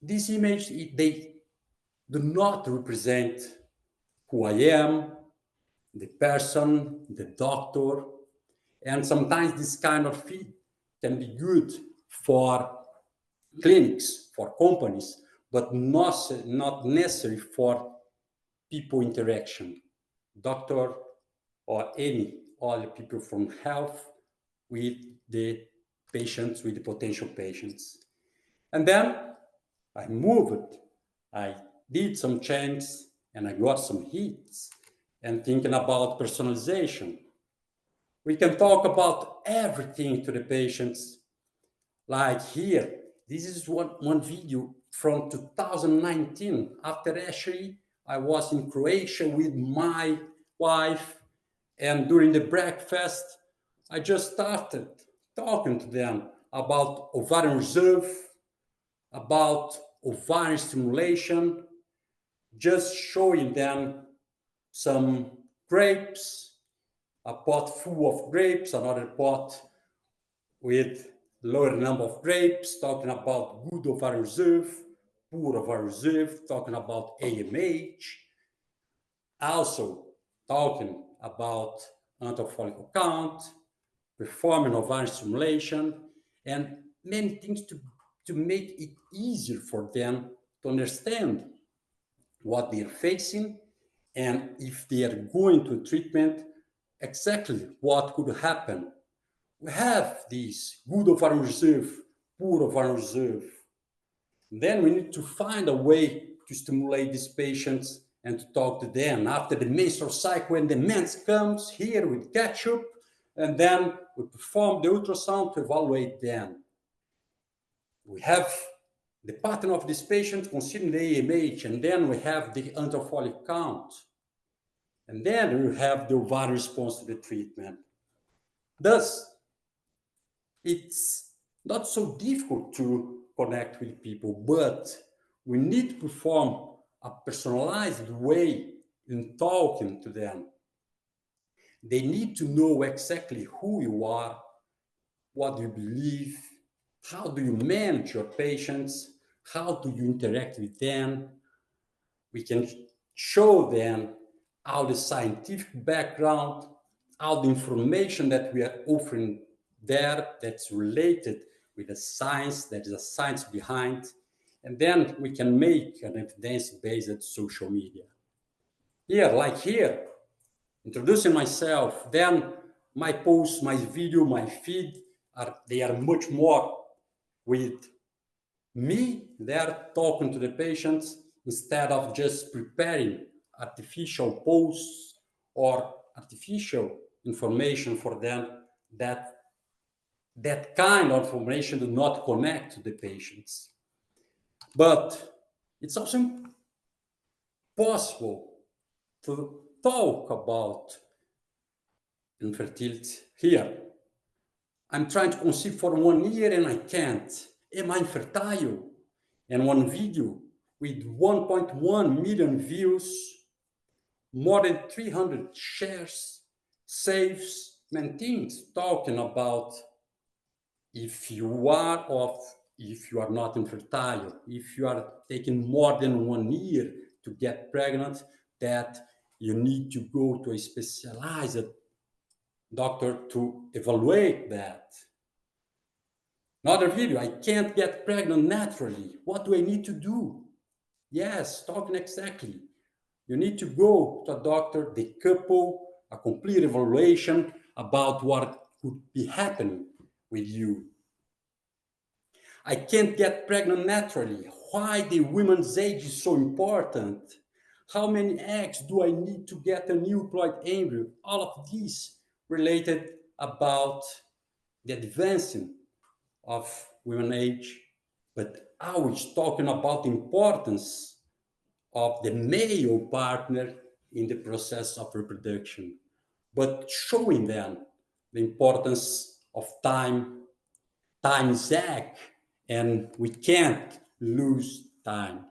This image, they do not represent who I am, the person, the doctor. And sometimes this kind of feed can be good for clinics, for companies, but not necessary for people interaction, doctor or any other people from health with the patients, with the potential patients. And then I moved. I did some changes and I got some hits. And thinking about personalization, we can talk about everything to the patients. Like here, this is one video from 2019. After actually, I was in Croatia with my wife, and during the breakfast, I just started talking to them about ovarian reserve, about ovarian stimulation, just showing them some grapes, a pot full of grapes, another pot with lower number of grapes, talking about good ovarian reserve, poor ovarian reserve, talking about AMH, also talking about anti-follicle count, performing ovarian stimulation, and many things to make it easier for them to understand what they're facing, and if they are going to treatment, exactly what could happen. We have this good ovarian reserve, poor ovarian reserve. Then we need to find a way to stimulate these patients and to talk to them. After the menstrual cycle, when the mens comes here with ketchup, and then we perform the ultrasound to evaluate them. We have the pattern of this patient considering the AMH, and then we have the anti-follicle count. And then we have the ovarian response to the treatment. Thus, it's not so difficult to connect with people, but we need to perform a personalized way in talking to them. They need to know exactly who you are, what you believe, how do you manage your patients, how do you interact with them. We can show them all the scientific background, all the information that we are offering there that's related with the science, there is a science behind, and then we can make an evidence-based social media. Here, like here, introducing myself, then my posts, my video, my feed, they are much more with me there talking to the patients instead of just preparing artificial posts or artificial information for them that kind of information do not connect to the patients. But it's also possible to talk about infertility here. I'm trying to conceive for 1 year and I can't. Am I infertile? And one video with 1.1 million views, more than 300 shares, saves, many things, talking about if you are or if you are not infertile, if you are taking more than 1 year to get pregnant, that you need to go to a specialized doctor to evaluate that. Another video, I can't get pregnant naturally. What do I need to do? Yes, talking exactly. You need to go to a doctor, the couple, a complete evaluation about what could be happening with you. I can't get pregnant naturally. Why the woman's age is so important? How many eggs do I need to get a euploid embryo? All of these related about the advancing of women's age, but always talking about the importance of the male partner in the process of reproduction, but showing them the importance of time. Time is egg, and we can't lose time.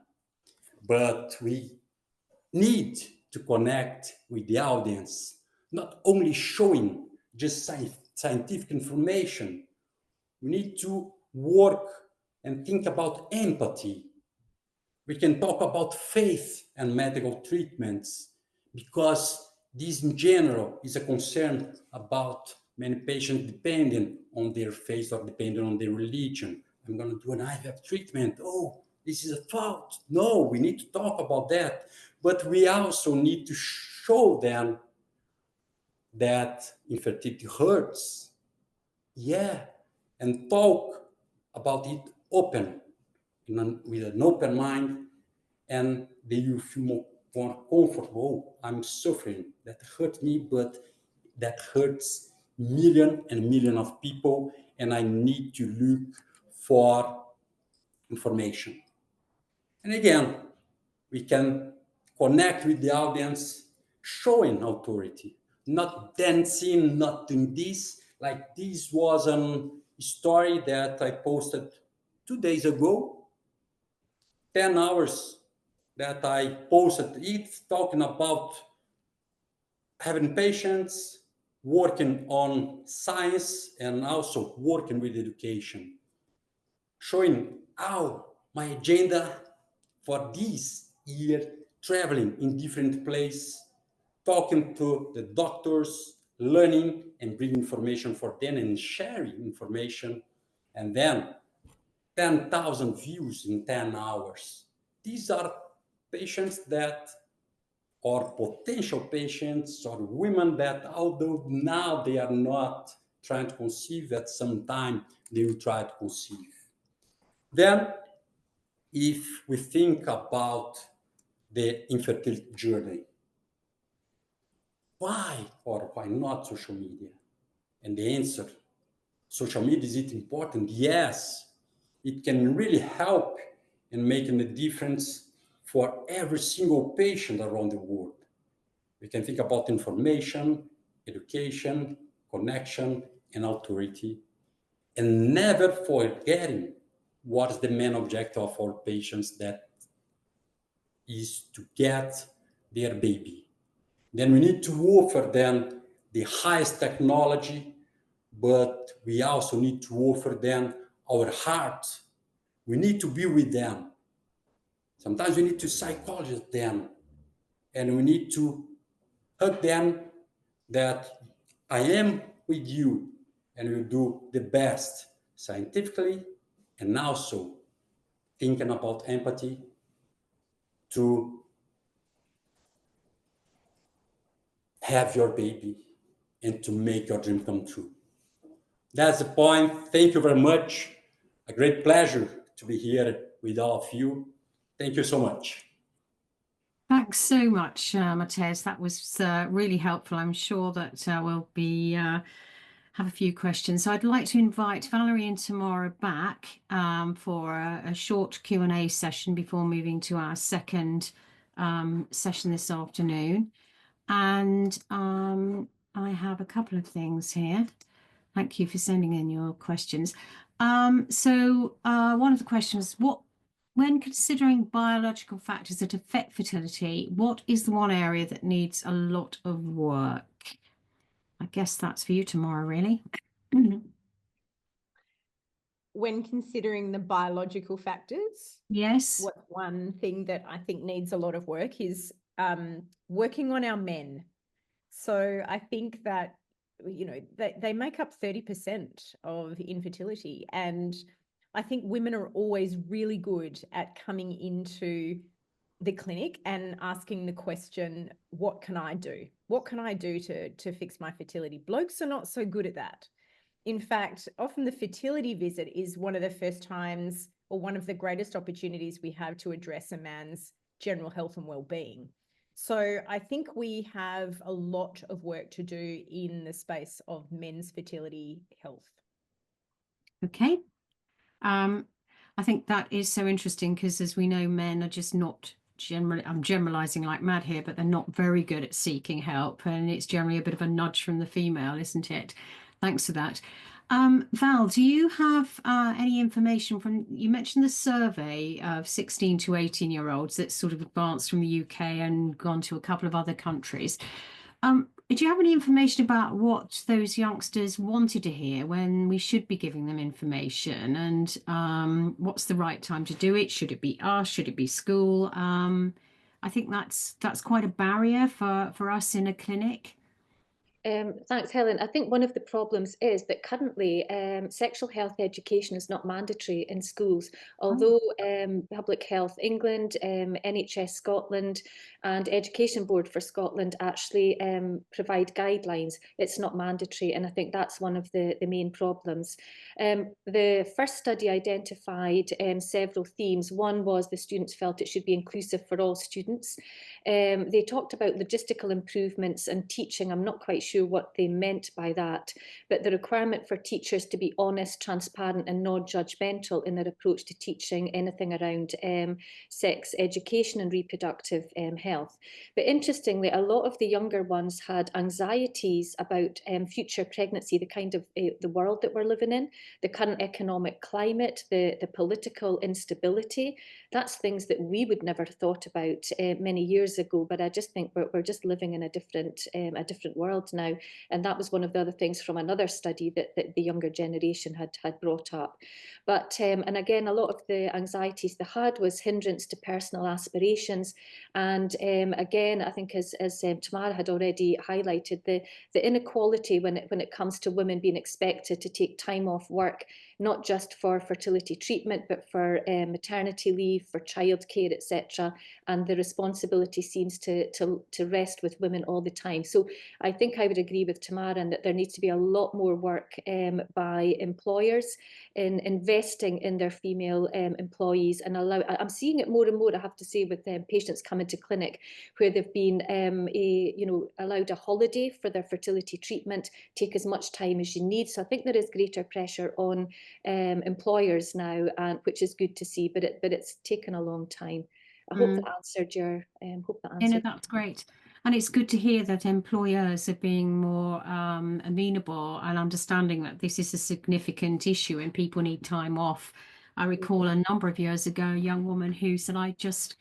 But we need to connect with the audience, not only showing just scientific information. We need to work and think about empathy. We can talk about faith and medical treatments because this in general is a concern about many patients depending on their faith or depending on their religion. I'm going to do an IVF treatment. Oh, this is a fault. No, we need to talk about that. But we also need to show them that infertility hurts. Yeah, and talk about it open, with an open mind, and they will feel more comfortable. I'm suffering. That hurt me, but that hurts million and million of people, and I need to look for information. And again, we can connect with the audience, showing authority, not dancing, not doing this. Like this was a story that I posted 2 days ago, 10 hours that I posted it, talking about having patients, working on science, and also working with education, showing how my agenda for this year, traveling in different places, talking to the doctors, learning and bringing information for them and sharing information, and then 10,000 views in 10 hours. These are patients that are potential patients or women that, although now they are not trying to conceive, at some time they will try to conceive. Then, if we think about the infertility journey, why or why not social media? And the answer, social media, is it important? Yes, it can really help in making a difference for every single patient around the world. We can think about information, education, connection, and authority, and never forgetting what is the main objective of our patients, that is to get their baby. Then we need to offer them the highest technology, but we also need to offer them our heart. We need to be with them. Sometimes we need to psychologise them, and we need to hug them that I am with you, and we'll do the best scientifically, and also thinking about empathy to have your baby and to make your dream come true. That's the point. Thank you very much. A great pleasure to be here with all of you. Thank you so much. Thanks so much, Matej. That was really helpful. I'm sure that we'll be have a few questions. So I'd like to invite Valerie and Tamara back for a short Q&A session before moving to our second session this afternoon. And I have a couple of things here. Thank you for sending in your questions. So one of the questions, when considering biological factors that affect fertility, what is the one area that needs a lot of work? I guess that's for you tomorrow, really. When considering the biological factors, Yes. what one thing that I think needs a lot of work is working on our men. So I think that, you know, they make up 30% of infertility, and I think women are always really good at coming into the clinic and asking the question, what can I do? What can I do to fix my fertility? Blokes are not so good at that. In fact, often the fertility visit is one of the first times or one of the greatest opportunities we have to address a man's general health and well-being. So I think we have a lot of work to do in the space of men's fertility health. Okay. I think that is so interesting because, as we know, men are just not generally, I'm generalizing like mad here, but they're not very good at seeking help. And it's generally a bit of a nudge from the female, isn't it? Thanks for that. Val, do you have any information from, you mentioned the survey of 16 to 18-year-olds that's sort of advanced from the UK and gone to a couple of other countries. Do you have any information about what those youngsters wanted to hear when we should be giving them information, and what's the right time to do it? Should it be us? Should it be school? I think that's quite a barrier for us in a clinic. Thanks, Helen. I think one of the problems is that currently sexual health education is not mandatory in schools, although Public Health England, NHS Scotland and Education Board for Scotland actually provide guidelines. It's not mandatory, and I think that's one of the main problems. The first study identified several themes. One was the students felt it should be inclusive for all students. They talked about logistical improvements and teaching. I'm not quite sure what they meant by that, but the requirement for teachers to be honest, transparent and non-judgmental in their approach to teaching anything around sex education and reproductive health. But interestingly, a lot of the younger ones had anxieties about future pregnancy, the kind of the world that we're living in, the current economic climate, the political instability. That's things that we would never have thought about many years ago, but I just think we're just living in a different world now. And that was one of the other things from another study that the younger generation had brought up. But, and again, a lot of the anxieties they had was hindrance to personal aspirations. And again, I think as Tamara had already highlighted, the inequality when it comes to women being expected to take time off work, not just for fertility treatment, but for maternity leave, for childcare, etc. And the responsibility seems to rest with women all the time. So I think I would agree with Tamara in that there needs to be a lot more work by employers in investing in their female employees and allow. I'm seeing it more and more, I have to say, with patients coming to clinic where they've been allowed a holiday for their fertility treatment, take as much time as you need. So I think there is greater pressure on employers now, and which is good to see, but it's taken a long time. I hope that answered your. No, that's great. And it's good to hear that employers are being more amenable and understanding that this is a significant issue and people need time off. I recall a number of years ago, a young woman who said, I just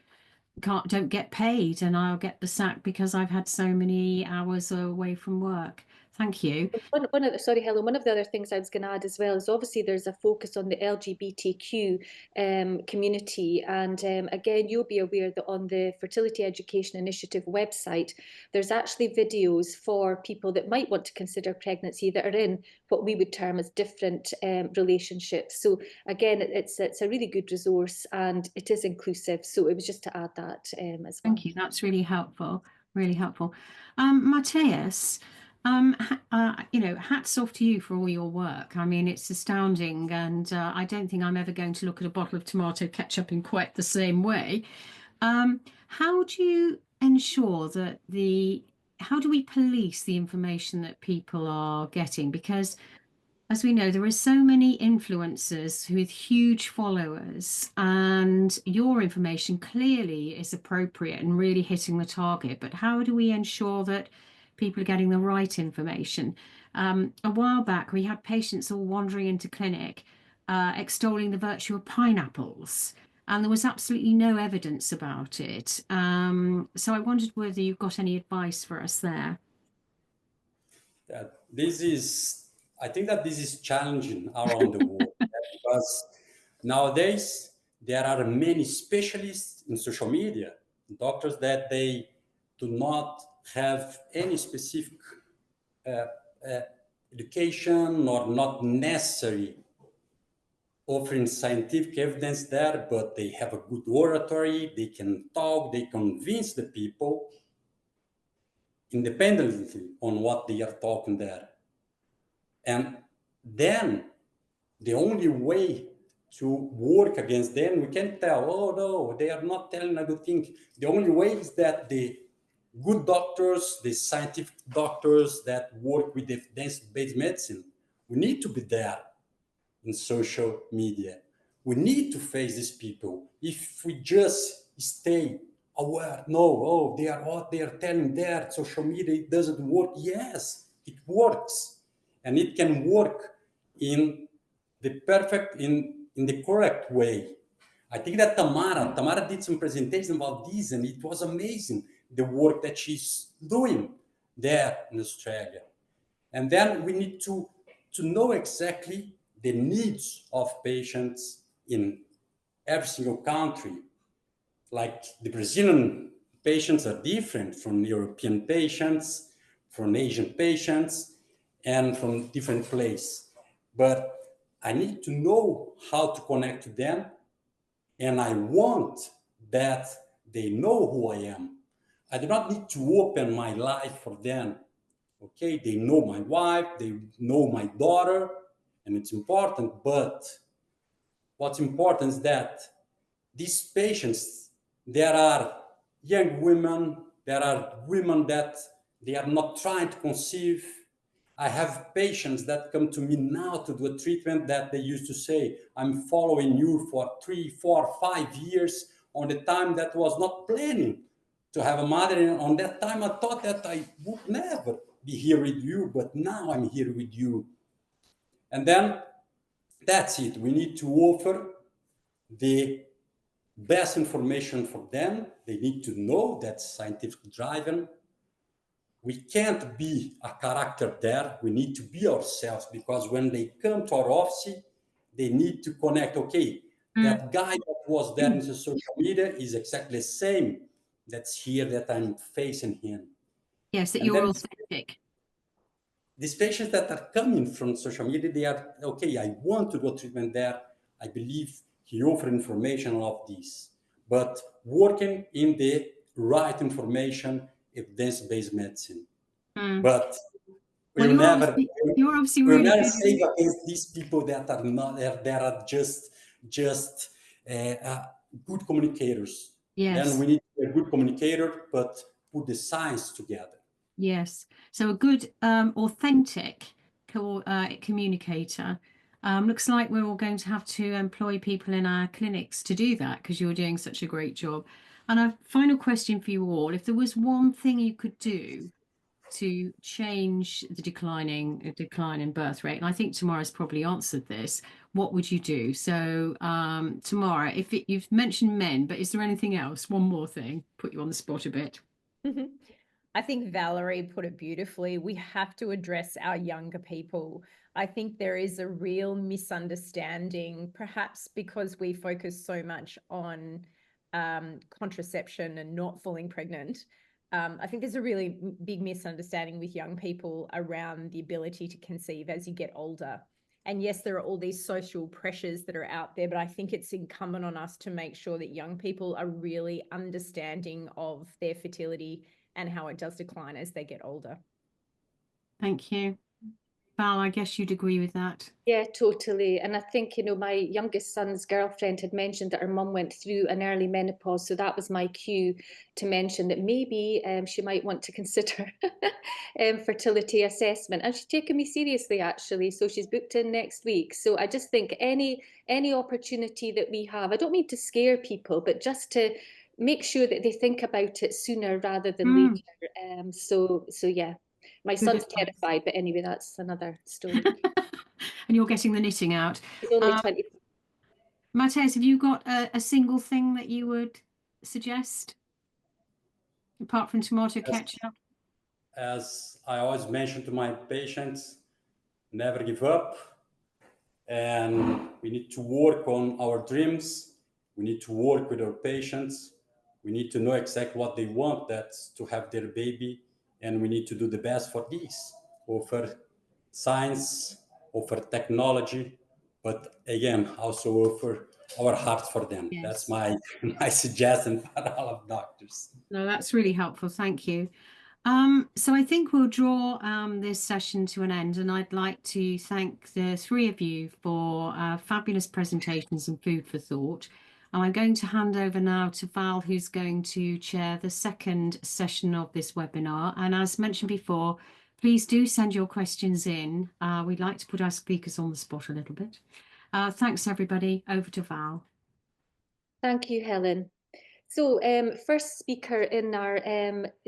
don't get paid and I'll get the sack because I've had so many hours away from work. Thank you. Sorry, Helen, one of the other things I was going to add as well is obviously there's a focus on the LGBTQ community. And again, you'll be aware that on the Fertility Education Initiative website, there's actually videos for people that might want to consider pregnancy that are in what we would term as different relationships. So again, it's a really good resource and it is inclusive. So it was just to add that as well. Thank you. That's really helpful. Really helpful. Matthias, hats off to you for all your work. I mean, it's astounding, and I don't think I'm ever going to look at a bottle of tomato ketchup in quite the same way. How do you ensure that how do we police the information that people are getting? Because as we know, there are so many influencers with huge followers, and your information clearly is appropriate and really hitting the target. But how do we ensure that people are getting the right information? A while back, we had patients all wandering into clinic, extolling the virtue of pineapples, and there was absolutely no evidence about it. So I wondered whether you've got any advice for us there. I think that this is challenging around the world because nowadays there are many specialists in social media, doctors that they do not have any specific education or not necessary offering scientific evidence there, but they have a good oratory, they can talk, they convince the people independently on what they are talking there. And then the only way to work against them, we can tell, oh no, they are not telling a good thing. The only way is that the good doctors, the scientific doctors that work with evidence-based medicine, we need to be there in social media. We need to face these people. If we just stay aware, they are telling that social media, it doesn't work. Yes, it works. And it can work in the correct way. I think that Tamara did some presentation about this, and it was amazing, the work that she's doing there in Australia. And then we need to know exactly the needs of patients in every single country. Like the Brazilian patients are different from European patients, from Asian patients, and from different places. But I need to know how to connect to them, and I want that they know who I am. I do not need to open my life for them. Okay, they know my wife, they know my daughter, and it's important. But what's important is that these patients, there are young women, there are women that they are not trying to conceive. I have patients that come to me now to do a treatment that they used to say, I'm following you for 3, 4, 5 years on the time that was not planning to have a mother. And on that time, I thought that I would never be here with you, but now I'm here with you. And then that's it. We need to offer the best information for them. They need to know that's scientific driven. We can't be a character there. We need to be ourselves, because when they come to our office, they need to connect. Okay, that guy that was there in the social media is exactly the same that's here that I'm facing him. Yes, that And you're then authentic. these patients that are coming from social media, they are, okay, I want to go treatment there. I believe he offers information of this, but working in the right information, evidence-based medicine. But Well, we'll you're obviously we'll really never good. save against these people that are not there. They are just good communicators. Yes. Then we need a good communicator, but put the science together. Yes. So a good, authentic communicator. Looks like we're all going to have to employ people in our clinics to do that, because you're doing such a great job. And a final question for you all. If there was one thing you could do to change the decline in birth rate, and I think Tamara's probably answered this, what would you do? So Tamara, you've mentioned men, but is there anything else? One more thing, put you on the spot a bit. I think Valerie put it beautifully. We have to address our younger people. I think there is a real misunderstanding, perhaps because we focus so much on contraception and not falling pregnant. I think there's a really big misunderstanding with young people around the ability to conceive as you get older. And yes, there are all these social pressures that are out there, but I think it's incumbent on us to make sure that young people are really understanding of their fertility and how it does decline as they get older. Thank you. Val, I guess you'd agree with that. Yeah, totally. And I think, my youngest son's girlfriend had mentioned that her mum went through an early menopause. So that was my cue to mention that maybe she might want to consider fertility assessment. And she's taken me seriously, actually. So she's booked in next week. So I just think any opportunity that we have, I don't mean to scare people, but just to make sure that they think about it sooner rather than later. So yeah. My son's terrified, but anyway, that's another story. And you're getting the knitting out. He's only 20. Matthias, have you got a single thing that you would suggest, apart from tomato ketchup? As I always mention to my patients, never give up. And we need to work on our dreams. We need to work with our patients. We need to know exactly what they want, that's to have their baby. And we need to do the best for this. Offer science, offer technology, but again, also offer our hearts for them. Yes. That's my suggestion for all of doctors. No, that's really helpful. Thank you. So I think we'll draw this session to an end, and I'd like to thank the three of you for fabulous presentations and food for thought. And I'm going to hand over now to Val, who's going to chair the second session of this webinar. And as mentioned before, please do send your questions in. We'd like to put our speakers on the spot a little bit. Thanks, everybody. Over to Val. Thank you, Helen. So first speaker in our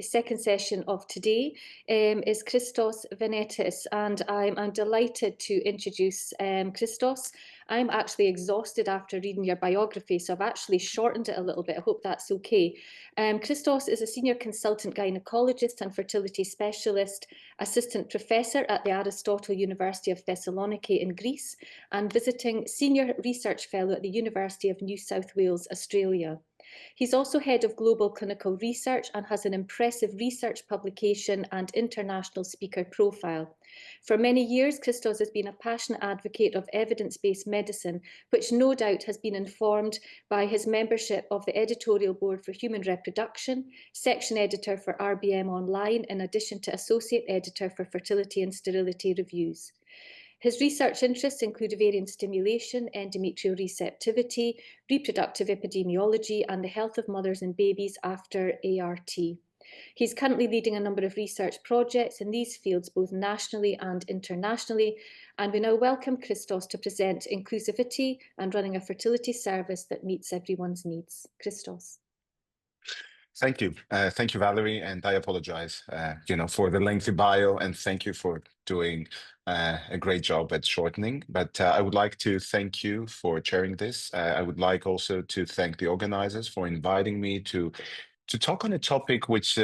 second session of today is Christos Venetis, and I'm delighted to introduce Christos. I'm actually exhausted after reading your biography, so I've actually shortened it a little bit. I hope that's okay. Christos is a senior consultant gynecologist and fertility specialist, assistant professor at the Aristotle University of Thessaloniki in Greece, and visiting senior research fellow at the University of New South Wales, Australia. He's also head of global clinical research and has an impressive research publication and international speaker profile. For many years, Christos has been a passionate advocate of evidence-based medicine, which no doubt has been informed by his membership of the editorial board for human reproduction, section editor for RBM Online, in addition to associate editor for fertility and sterility reviews. His research interests include ovarian stimulation, endometrial receptivity, reproductive epidemiology, and the health of mothers and babies after ART. He's currently leading a number of research projects in these fields, both nationally and internationally. And we now welcome Christos to present inclusivity and running a fertility service that meets everyone's needs. Christos. Thank you. Thank you, Valerie. And I apologize, for the lengthy bio, and thank you for doing a great job at shortening. But I would like to thank you for chairing this. I would like also to thank the organizers for inviting me to talk on a topic which,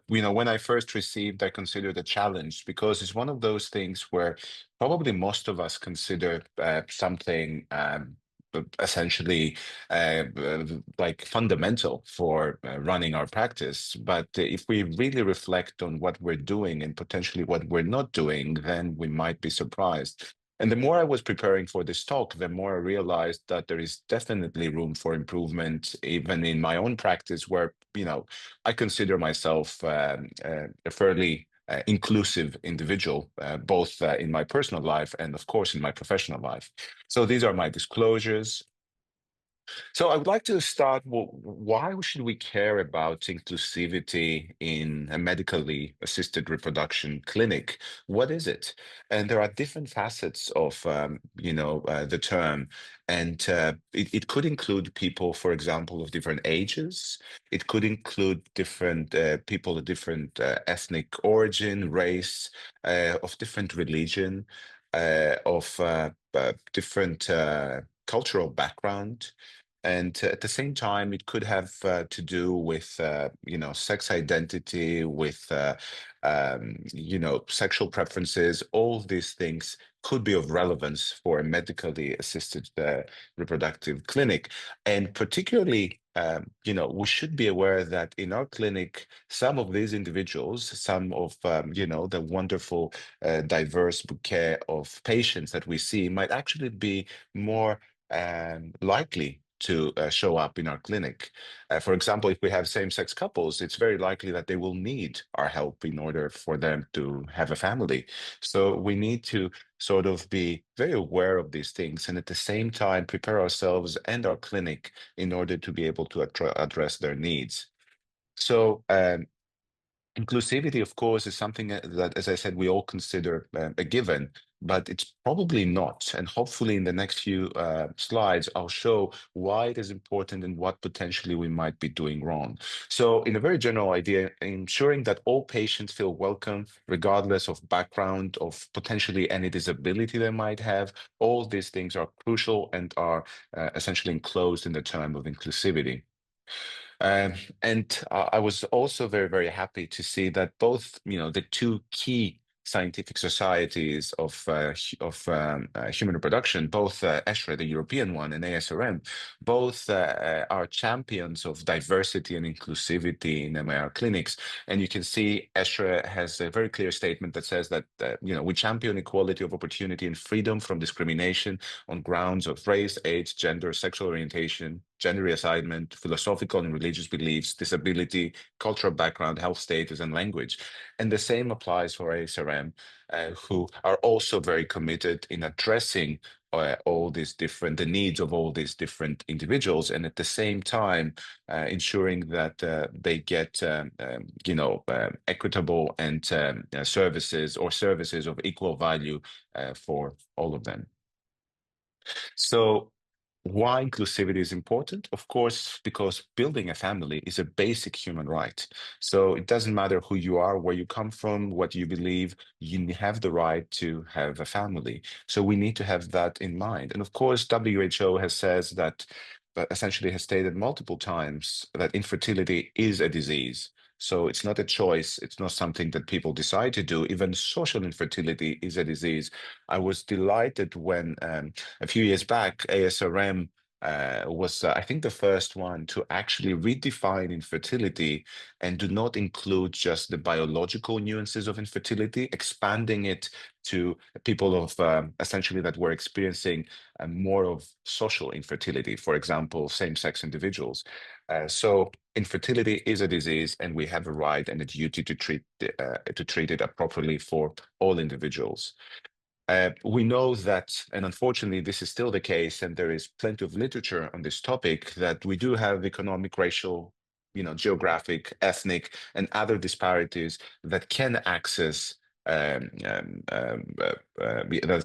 when I first received, I considered a challenge, because it's one of those things where probably most of us consider something essentially like fundamental for running our practice. But if we really reflect on what we're doing and potentially what we're not doing, then we might be surprised. And the more I was preparing for this talk, the more I realized that there is definitely room for improvement, even in my own practice, where, I consider myself a fairly inclusive individual, both in my personal life and, of course, in my professional life. So these are my disclosures. So I would like to start, why should we care about inclusivity in a medically assisted reproduction clinic? What is it? And there are different facets of, the term. And it could include people, for example, of different ages. It could include different people of different ethnic origin, race, of different religion, of different cultural background. And at the same time, it could have to do with, sex identity, with, sexual preferences. All these things could be of relevance for a medically assisted reproductive clinic. And particularly, we should be aware that in our clinic, some of these individuals, some of, the wonderful, diverse bouquet of patients that we see might actually be more likely to show up in our clinic. For example, if we have same-sex couples, it's very likely that they will need our help in order for them to have a family. So we need to sort of be very aware of these things, and at the same time prepare ourselves and our clinic in order to be able to address their needs. So inclusivity, of course, is something that, as I said, we all consider a given, but it's probably not. And hopefully in the next few slides, I'll show why it is important and what potentially we might be doing wrong. So in a very general idea, ensuring that all patients feel welcome, regardless of background, of potentially any disability they might have, all these things are crucial and are essentially enclosed in the term of inclusivity. And I was also very, very happy to see that both, the two key scientific societies of human reproduction, both ESHRE, the European one, and ASRM, both are champions of diversity and inclusivity in MIR clinics. And you can see ESHRE has a very clear statement that says that, we champion equality of opportunity and freedom from discrimination on grounds of race, age, gender, sexual orientation, gender reassignment, philosophical and religious beliefs, disability, cultural background, health status, and language. And the same applies for ASRM, who are also very committed in addressing all these different, the needs of all these different individuals, and at the same time ensuring that they get, equitable and services of equal value for all of them. So why inclusivity is important? Of course, because building a family is a basic human right. So it doesn't matter who you are, where you come from, what you believe, you have the right to have a family. So we need to have that in mind. And of course, WHO says that, essentially has stated multiple times that infertility is a disease. So it's not a choice. It's not something that people decide to do. Even social infertility is a disease. I was delighted when a few years back, ASRM was, I think, the first one to actually redefine infertility and do not include just the biological nuances of infertility, expanding it to people of essentially that were experiencing more of social infertility, for example, same-sex individuals. So infertility is a disease, and we have a right and a duty to treat it appropriately for all individuals. We know that, and unfortunately, this is still the case, and there is plenty of literature on this topic, that we do have economic, racial, geographic, ethnic, and other disparities that can access that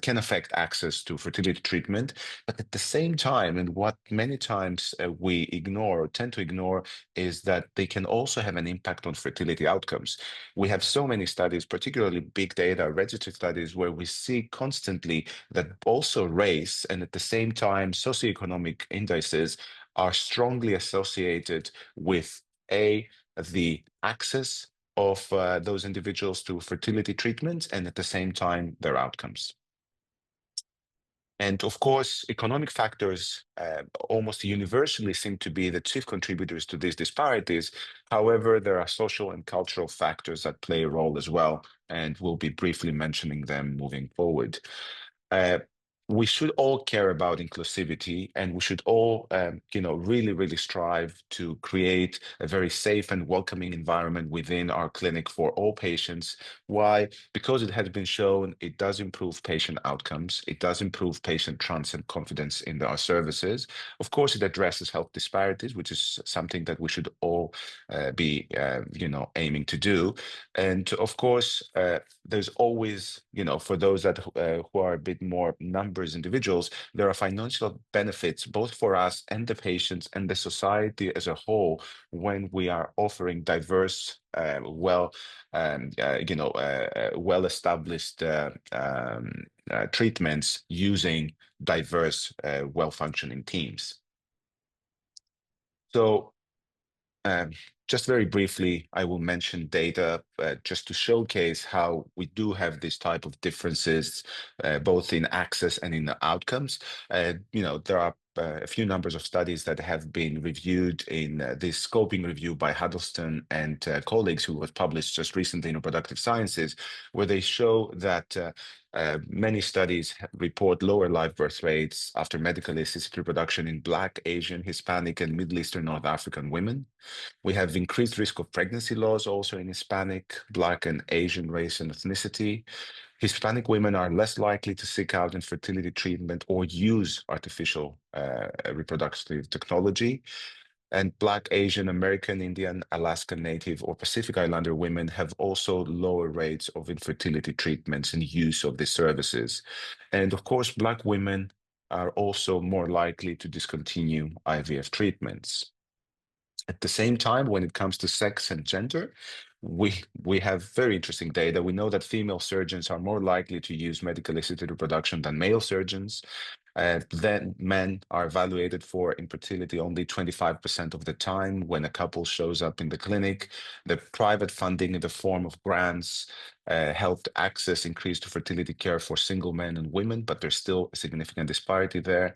can affect access to fertility treatment. But at the same time, and what many times we ignore or tend to ignore, is that they can also have an impact on fertility outcomes. We have so many studies, particularly big data, registered studies, where we see constantly that also race and at the same time socioeconomic indices are strongly associated with the access of those individuals to fertility treatments and at the same time their outcomes. And of course, economic factors almost universally seem to be the chief contributors to these disparities. However, there are social and cultural factors that play a role as well, and we'll be briefly mentioning them moving forward. We should all care about inclusivity, and we should all, really, really strive to create a very safe and welcoming environment within our clinic for all patients. Why? Because it has been shown it does improve patient outcomes. It does improve patient trust and confidence in our services. Of course, it addresses health disparities, which is something that we should all be, aiming to do. And of course, there's always, for those that who are a bit more numbers individuals, there are financial benefits both for us and the patients and the society as a whole when we are offering diverse, well-established treatments using diverse, well-functioning teams. So just very briefly, I will mention data just to showcase how we do have this type of differences, both in access and in the outcomes. There are a few numbers of studies that have been reviewed in this scoping review by Huddleston and colleagues, who was published just recently in Reproductive Sciences, where they show that many studies report lower live birth rates after medically assisted reproduction in Black, Asian, Hispanic, and Middle Eastern North African women. We have increased risk of pregnancy loss also in Hispanic, Black, and Asian race and ethnicity. Hispanic women are less likely to seek out infertility treatment or use artificial reproductive technology. And Black, Asian, American, Indian, Alaskan Native, or Pacific Islander women have also lower rates of infertility treatments and use of these services. And of course, Black women are also more likely to discontinue IVF treatments. At the same time, when it comes to sex and gender, we have very interesting data. We know that female surgeons are more likely to use medically assisted reproduction than male surgeons. Then men are evaluated for infertility only 25% of the time when a couple shows up in the clinic. The private funding in the form of grants helped access increased fertility care for single men and women, but there's still a significant disparity there.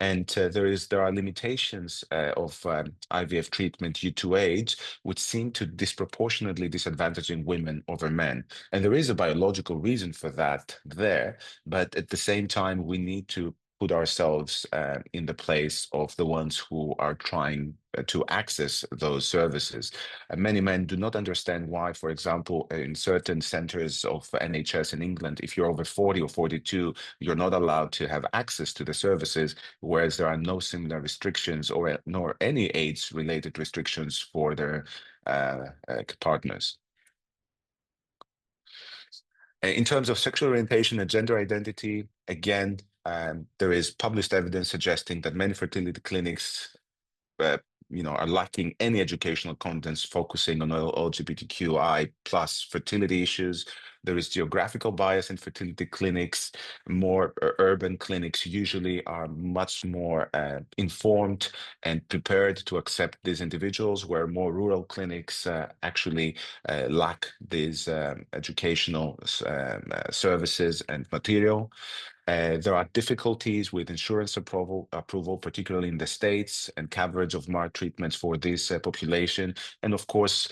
And there are limitations of IVF treatment due to age, which seem to disproportionately disadvantaging women over men. And there is a biological reason for that there, but at the same time, we need to put ourselves in the place of the ones who are trying to access those services. Many men do not understand why, for example, in certain centers of NHS in England, if you're over 40 or 42, you're not allowed to have access to the services, whereas there are no similar restrictions or nor any age-related restrictions for their partners. In terms of sexual orientation and gender identity, again, there is published evidence suggesting that many fertility clinics are lacking any educational contents focusing on LGBTQI plus fertility issues. There is geographical bias in fertility clinics. More urban clinics usually are much more informed and prepared to accept these individuals, where more rural clinics actually lack these educational services and material. There are difficulties with insurance approval, particularly in the States, and coverage of MAR treatments for this population. And of course,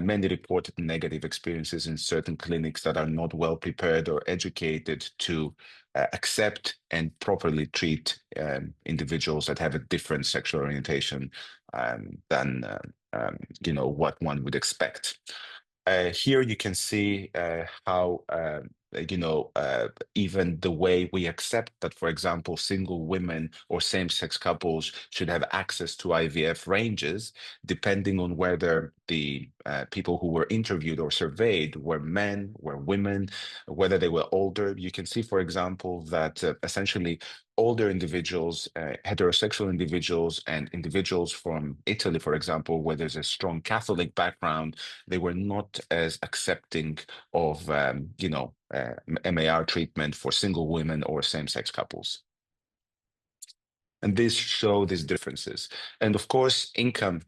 many reported negative experiences in certain clinics that are not well prepared or educated to accept and properly treat individuals that have a different sexual orientation than what one would expect. Here you can see how even the way we accept that, for example, single women or same-sex couples should have access to IVF ranges, depending on whether the people who were interviewed or surveyed were men, were women, whether they were older. You can see, for example, that essentially older individuals, heterosexual individuals, and individuals from Italy, for example, where there's a strong Catholic background, they were not as accepting of, MAR treatment for single women or same-sex couples. And this show these differences. And of course, income,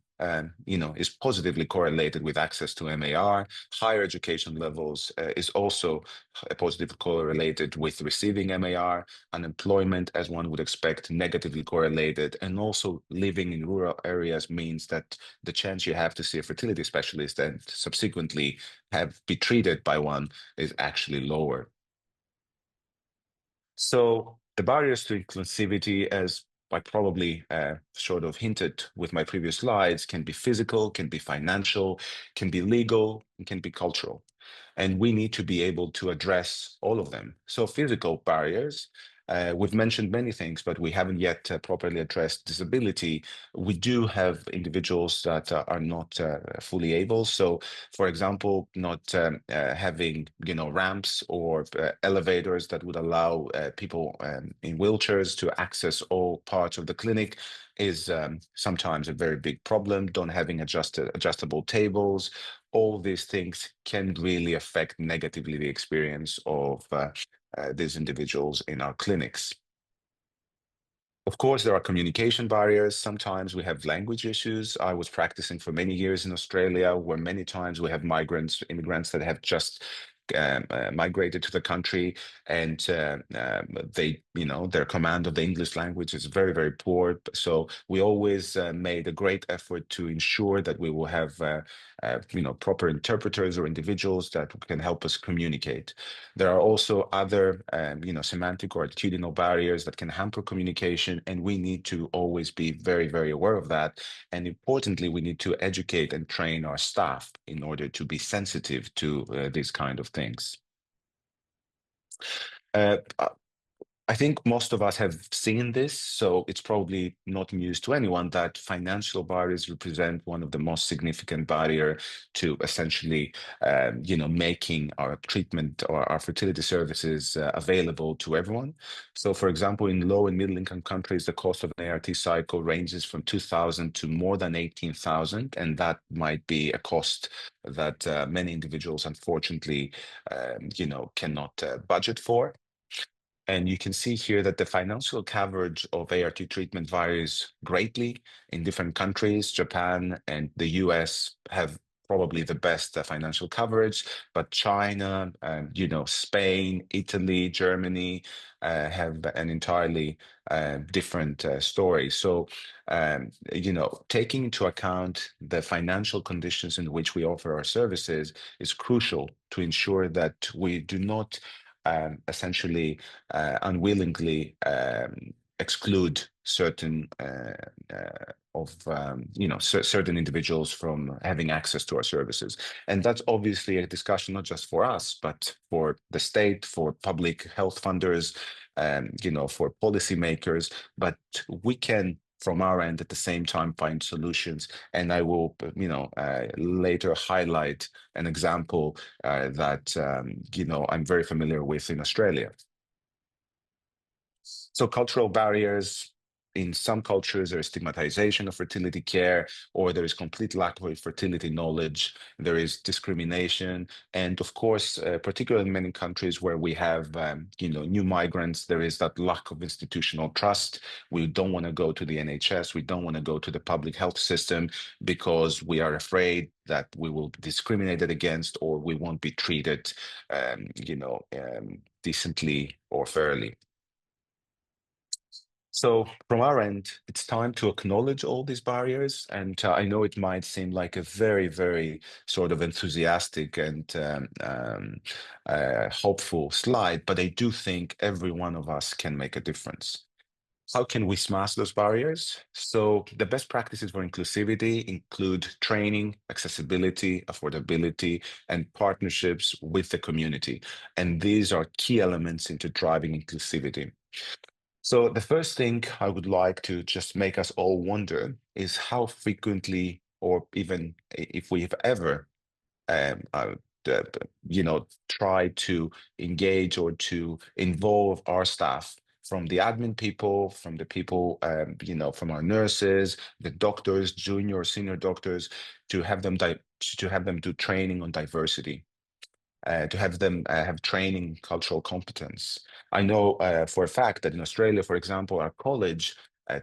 is positively correlated with access to MAR. Higher education levels is also positively correlated with receiving MAR. Unemployment, as one would expect, negatively correlated. And also living in rural areas means that the chance you have to see a fertility specialist and subsequently be treated by one is actually lower. So the barriers to inclusivity, as I probably sort of hinted with my previous slides, can be physical, can be financial, can be legal, and can be cultural. And we need to be able to address all of them. So physical barriers, we've mentioned many things, but we haven't yet properly addressed disability. We do have individuals that are not fully able. So, for example, not having ramps or elevators that would allow people in wheelchairs to access all parts of the clinic is sometimes a very big problem. Don't having adjustable tables. All these things can really affect negatively the experience of these individuals in our clinics. Of course, there are communication barriers. Sometimes we have language issues. I was practicing for many years in Australia, where many times we have immigrants that have just migrated to the country, and their command of the English language is very, very poor. So we always made a great effort to ensure that we will have proper interpreters or individuals that can help us communicate. There are also other semantic or attitudinal barriers that can hamper communication, and we need to always be very, very aware of that. And importantly, we need to educate and train our staff in order to be sensitive to these kind of things. I think most of us have seen this, so it's probably not news to anyone that financial barriers represent one of the most significant barrier to essentially, making our treatment or our fertility services available to everyone. So, for example, in low and middle income countries, the cost of an ART cycle ranges from 2,000 to more than 18,000, and that might be a cost that many individuals, unfortunately, cannot budget for. And you can see here that the financial coverage of ART treatment varies greatly in different countries. Japan and the US have probably the best financial coverage, but China, Spain, Italy, Germany have an entirely different story. So, taking into account the financial conditions in which we offer our services is crucial to ensure that we do not essentially unwillingly exclude certain certain individuals from having access to our services. And that's obviously a discussion not just for us, but for the state, for public health funders, for policymakers. But we can, from our end, at the same time, find solutions. And I will, later highlight an example that, I'm very familiar with in Australia. So cultural barriers. In some cultures, there is stigmatization of fertility care, or there is complete lack of fertility knowledge. There is discrimination. And of course, particularly in many countries where we have, new migrants, there is that lack of institutional trust. We don't want to go to the NHS. We don't want to go to the public health system because we are afraid that we will be discriminated against, or we won't be treated, decently or fairly. So from our end, it's time to acknowledge all these barriers. And I know it might seem like a very, very sort of enthusiastic and hopeful slide, but I do think every one of us can make a difference. How can we smash those barriers? So the best practices for inclusivity include training, accessibility, affordability, and partnerships with the community. And these are key elements into driving inclusivity. So the first thing I would like to just make us all wonder is how frequently, or even if we have ever, um, uh, uh, try to engage or to involve our staff, from the admin people, from the people, from our nurses, the doctors, junior or senior doctors, to have them do training on diversity, to have them have training cultural competence. I know for a fact that in Australia, for example, our college,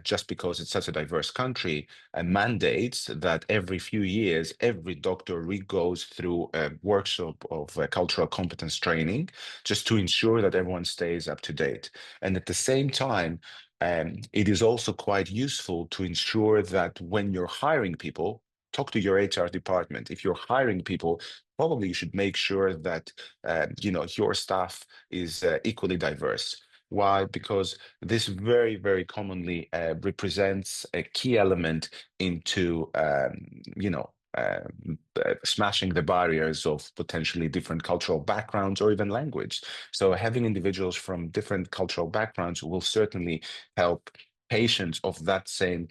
just because it's such a diverse country, mandates that every few years, every doctor goes through a workshop of cultural competence training, just to ensure that everyone stays up to date. And at the same time, it is also quite useful to ensure that when you're hiring people, talk to your HR department. If you're hiring people, probably you should make sure that your staff is equally diverse. Why? Because this very, very commonly represents a key element into smashing the barriers of potentially different cultural backgrounds or even language. So having individuals from different cultural backgrounds will certainly help patients of that same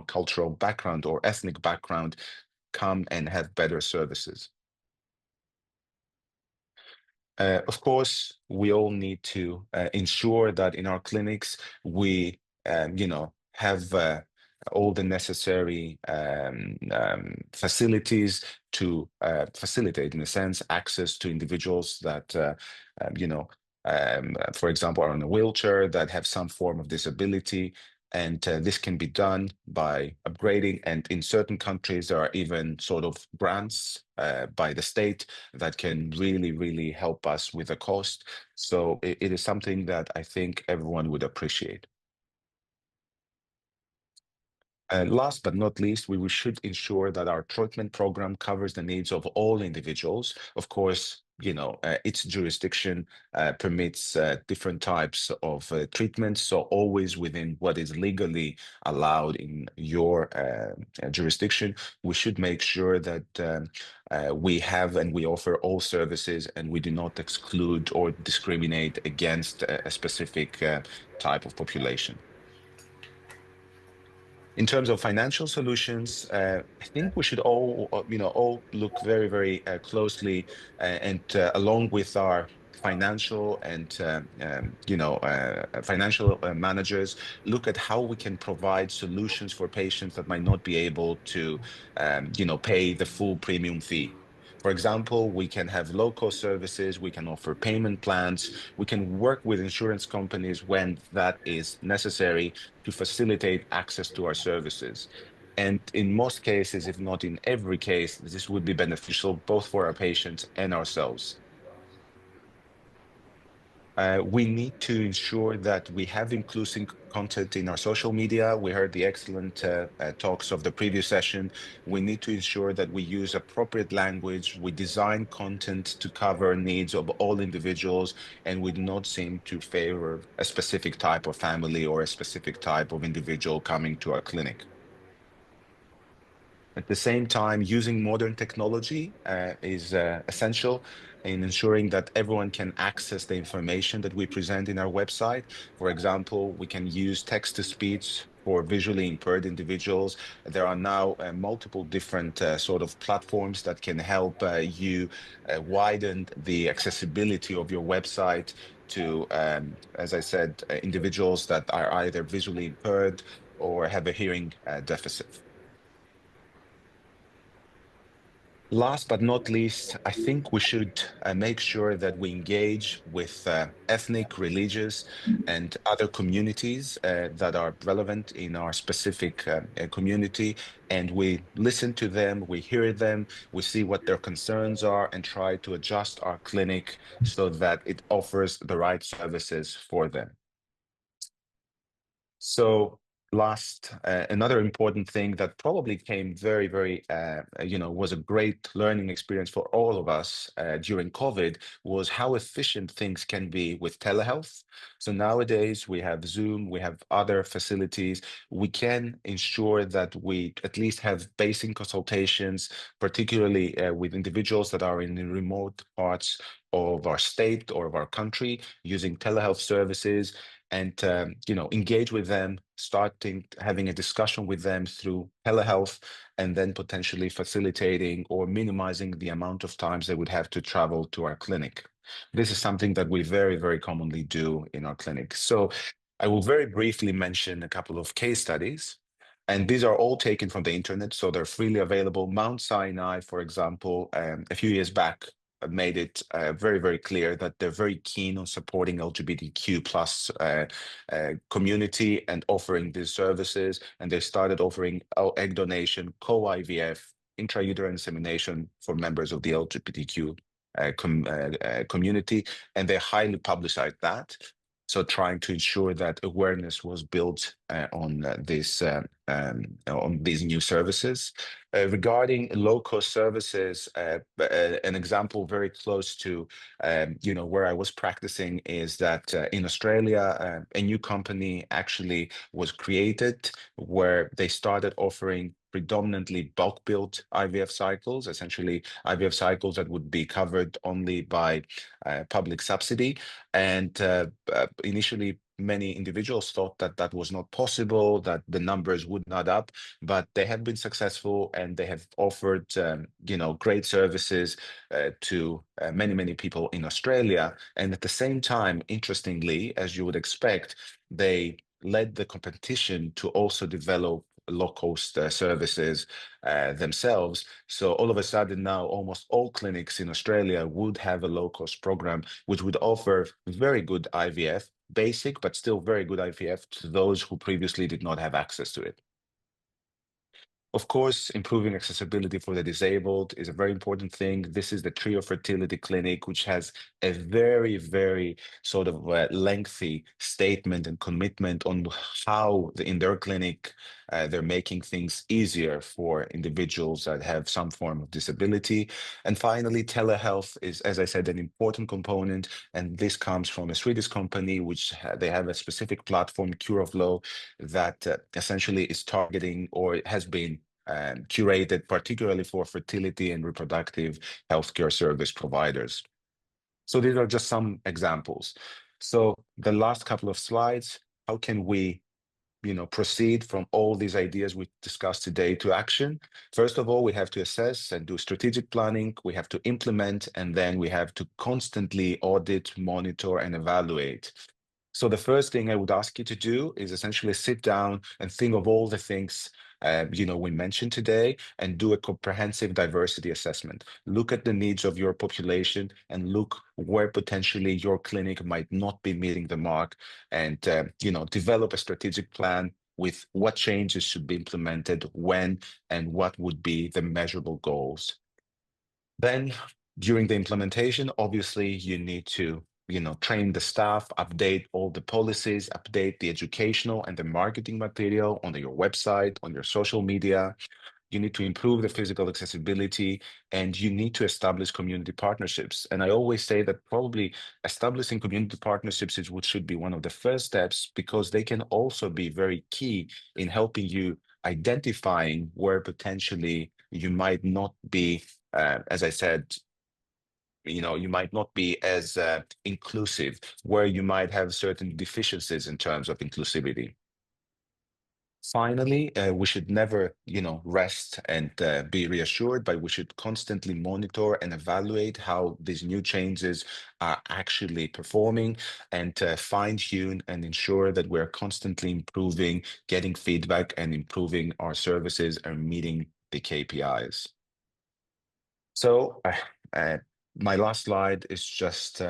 cultural background or ethnic background come and have better services. Of course, we all need to ensure that in our clinics we, have all the necessary facilities to facilitate, in a sense, access to individuals that, for example, are in a wheelchair, that have some form of disability. And this can be done by upgrading. And in certain countries, there are even sort of grants by the state that can really, really help us with the cost. So it is something that I think everyone would appreciate. Last but not least, we should ensure that our treatment program covers the needs of all individuals. Of course, its jurisdiction permits different types of treatments, so always within what is legally allowed in your jurisdiction. We should make sure that we have and we offer all services, and we do not exclude or discriminate against a specific type of population. In terms of financial solutions, I think we should all look very, very closely, and along with our financial and financial managers, look at how we can provide solutions for patients that might not be able to pay the full premium fee. For example, we can have low-cost services, we can offer payment plans, we can work with insurance companies when that is necessary to facilitate access to our services. And in most cases, if not in every case, this would be beneficial both for our patients and ourselves. We need to ensure that we have inclusive content in our social media. We heard the excellent talks of the previous session. We need to ensure that we use appropriate language. We design content to cover needs of all individuals, and we do not seem to favor a specific type of family or a specific type of individual coming to our clinic. At the same time, using modern technology is essential in ensuring that everyone can access the information that we present in our website. For example, we can use text-to-speech for visually impaired individuals. There are now multiple different sort of platforms that can help you widen the accessibility of your website to, as I said, individuals that are either visually impaired or have a hearing deficit. Last but not least, I think we should make sure that we engage with ethnic, religious, and other communities that are relevant in our specific community. And we listen to them, we hear them, we see what their concerns are, and try to adjust our clinic so that it offers the right services for them. So another important thing that probably came very, was a great learning experience for all of us during COVID was how efficient things can be with telehealth. So nowadays we have Zoom, we have other facilities. We can ensure that we at least have basic consultations, particularly with individuals that are in the remote parts of our state or of our country, using telehealth services, and engage with them, starting having a discussion with them through telehealth, and then potentially facilitating or minimizing the amount of times they would have to travel to our clinic. This is something that we very commonly do in our clinic. So I will very briefly mention a couple of case studies. And these are all taken from the internet, so they're freely available. Mount Sinai, for example, a few years back, made it very clear that they're very keen on supporting LGBTQ plus community and offering these services. And they started offering egg donation, co-IVF, intrauterine insemination for members of the LGBTQ community, and they highly publicized that. So trying to ensure that awareness was built on these new services. Regarding low-cost services, an example very close to where I was practicing is that in Australia, a new company actually was created where they started offering predominantly bulk built IVF cycles, essentially IVF cycles that would be covered only by public subsidy. And initially, many individuals thought that that was not possible, that the numbers would not up, but they have been successful and they have offered, great services to many people in Australia. And at the same time, interestingly, as you would expect, they led the competition to also develop low-cost services themselves. So all of a sudden now, almost all clinics in Australia would have a low-cost program, which would offer very good IVF, basic, but still very good IVF to those who previously did not have access to it. Of course, improving accessibility for the disabled is a very important thing. This is the Trio Fertility Clinic, which has a very sort of lengthy statement and commitment on how in their clinic they're making things easier for individuals that have some form of disability. And finally, telehealth is, as I said, an important component. And this comes from a Swedish company, which they have a specific platform, Cure of Law, that essentially is targeting or has been curated particularly for fertility and reproductive healthcare service providers. So these are just some examples. So the last couple of slides, how can we proceed from all these ideas we discussed today to action? First of all, we have to assess and do strategic planning. We have to implement, and then we have to constantly audit, monitor, and evaluate. So the first thing I would ask you to do is essentially sit down and think of all the things we mentioned today, and do a comprehensive diversity assessment. Look at the needs of your population and look where potentially your clinic might not be meeting the mark, and develop a strategic plan with what changes should be implemented when, and what would be the measurable goals. Then during the implementation, obviously you need to train the staff, update all the policies, update the educational and the marketing material on your website, on your social media. You need to improve the physical accessibility, and you need to establish community partnerships. And I always say that probably establishing community partnerships is what should be one of the first steps, because they can also be very key in helping you identifying where potentially you might not be, as I said, you might not be as inclusive, where you might have certain deficiencies in terms of inclusivity. Finally, we should never, rest and be reassured, but we should constantly monitor and evaluate how these new changes are actually performing, and fine-tune and ensure that we're constantly improving, getting feedback, and improving our services and meeting the KPIs. So my last slide is just,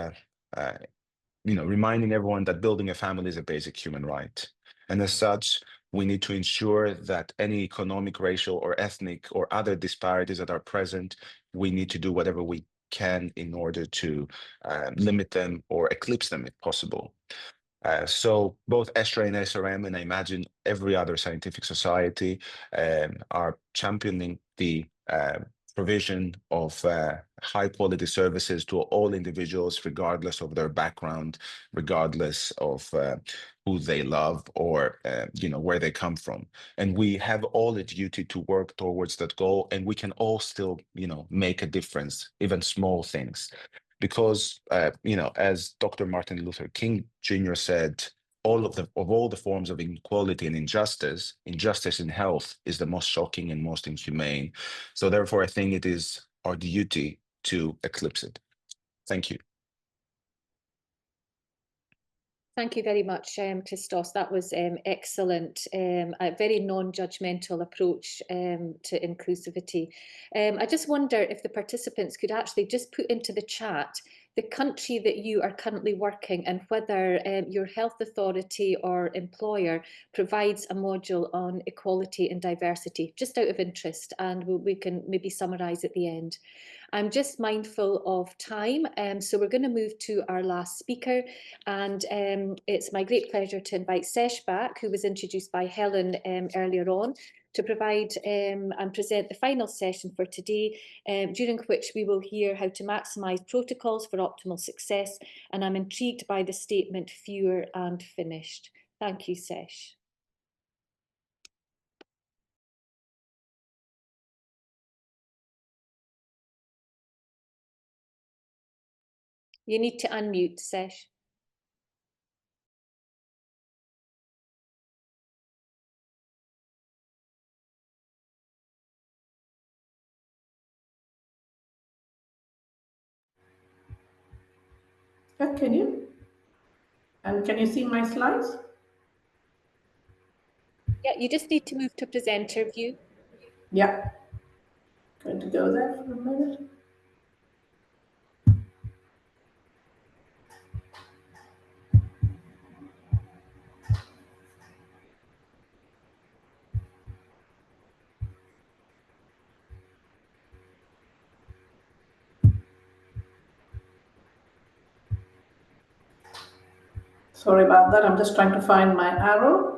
reminding everyone that building a family is a basic human right. And as such, we need to ensure that any economic, racial, or ethnic, or other disparities that are present, we need to do whatever we can in order to limit them or eclipse them if possible. So both ESHRE and SRM, and I imagine every other scientific society, are championing the provision of high quality services to all individuals, regardless of their background, regardless of who they love or where they come from. And we have all a duty to work towards that goal, and we can all still make a difference, even small things. Because as Dr. Martin Luther King Jr. said, all the forms of inequality and injustice in health is the most shocking and most inhumane. So therefore, I think it is our duty to eclipse it. Thank you. Thank you very much, Christos. That was excellent. A very non-judgmental approach to inclusivity. I just wonder if the participants could actually just put into the chat the country that you are currently working and whether your health authority or employer provides a module on equality and diversity, just out of interest, and we can maybe summarise at the end. I'm just mindful of time, so we're going to move to our last speaker, and it's my great pleasure to invite Sesh back, who was introduced by Helen earlier on, to provide and present the final session for today, during which we will hear how to maximise protocols for optimal success, and I'm intrigued by the statement fewer and finished. Thank you, Sesh. You need to unmute, Sesh. Can you? And can you see my slides? Yeah, you just need to move to presenter view. Yeah. Going to go there for a minute. Sorry about that. I'm just trying to find my arrow.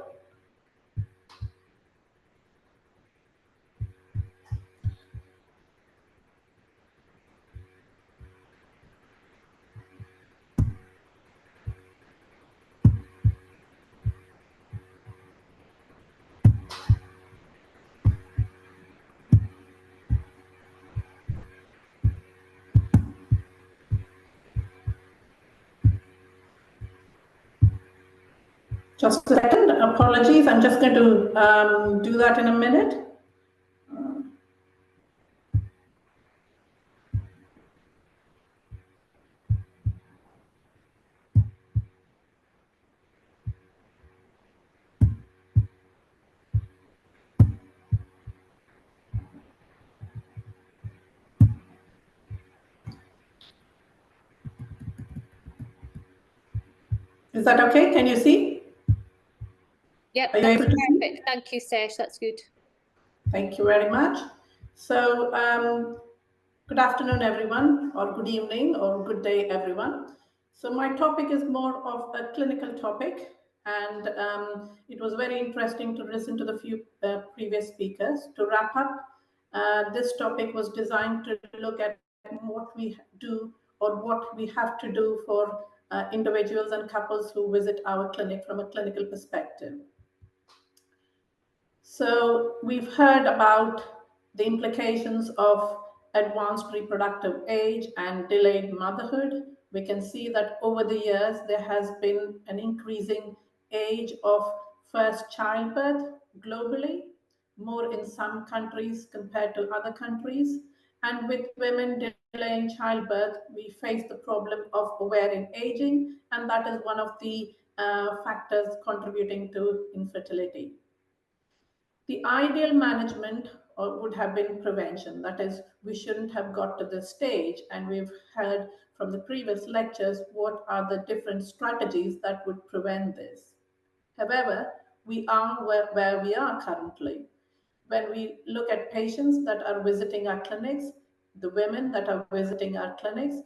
Just a second. Apologies. I'm just going to do that in a minute. Is that okay? Can you see? Yep, Are you that's able to see? perfect. Thank you, Sesh. That's good. Thank you very much. So, good afternoon, everyone, or good evening, or good day, everyone. So my topic is more of a clinical topic, and it was very interesting to listen to the few previous speakers. To wrap up, this topic was designed to look at what we do or what we have to do for individuals and couples who visit our clinic from a clinical perspective. So we've heard about the implications of advanced reproductive age and delayed motherhood. We can see that over the years, there has been an increasing age of first childbirth globally, more in some countries compared to other countries. And with women delaying childbirth, we face the problem of ovarian aging, and that is one of the factors contributing to infertility. The ideal management would have been prevention. That is, we shouldn't have got to this stage. And we've heard from the previous lectures what are the different strategies that would prevent this. However, we are where we are currently. When we look at patients that are visiting our clinics, the women that are visiting our clinics,